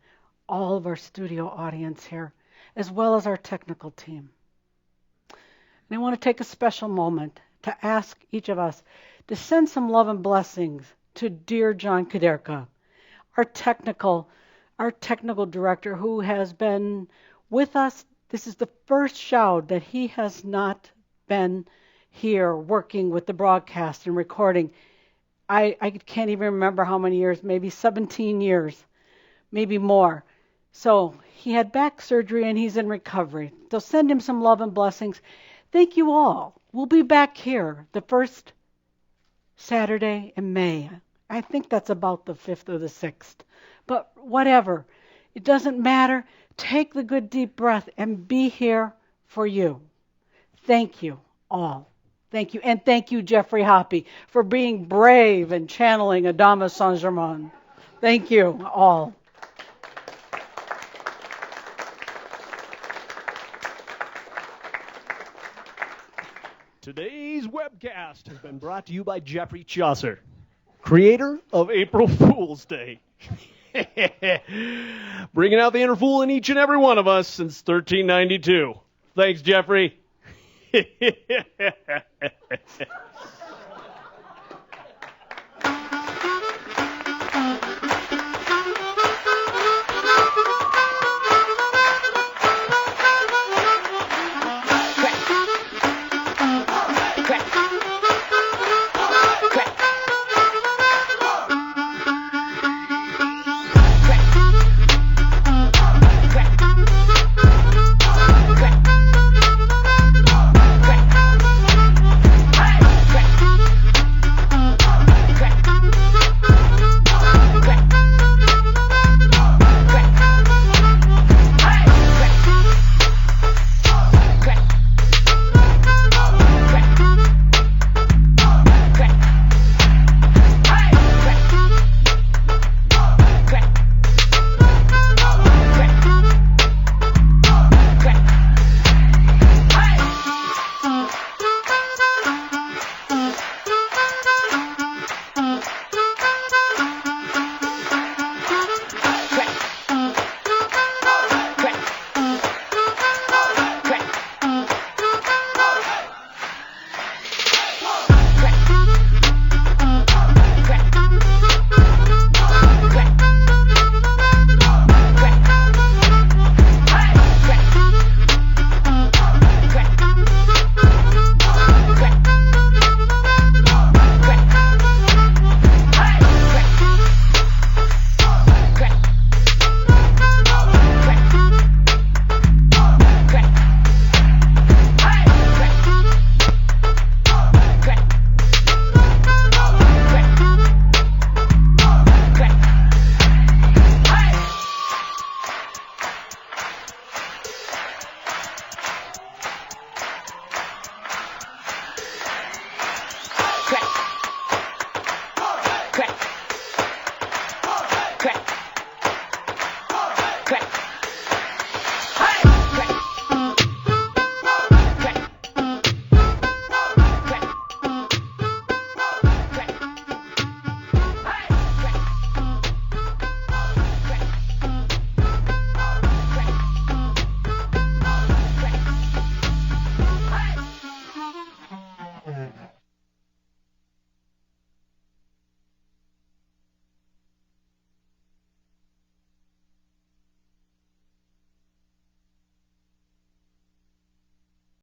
all of our studio audience here, as well as our technical team. And I want to take a special moment to ask each of us to send some love and blessings to dear John Kaderka, our technical director who has been with us. This is the first Šaud that he has not been here working with the broadcast and recording. I can't even remember how many years, maybe 17 years, maybe more. So he had back surgery and he's in recovery. So send him some love and blessings. Thank you all. We'll be back here the first Saturday in May. I think that's about the 5th or the 6th. But whatever. It doesn't matter. Take the good deep breath and be here for you. Thank you all. Thank you. And thank you, Džefri Hopi, for being brave and channeling Adamus Saint-Germain. Thank you all. Today's webcast has been brought to you by Jeffrey Chaucer, creator of April Fool's Day. Bringing out the inner fool in each and every one of us since 1392. Thanks, Jeffrey.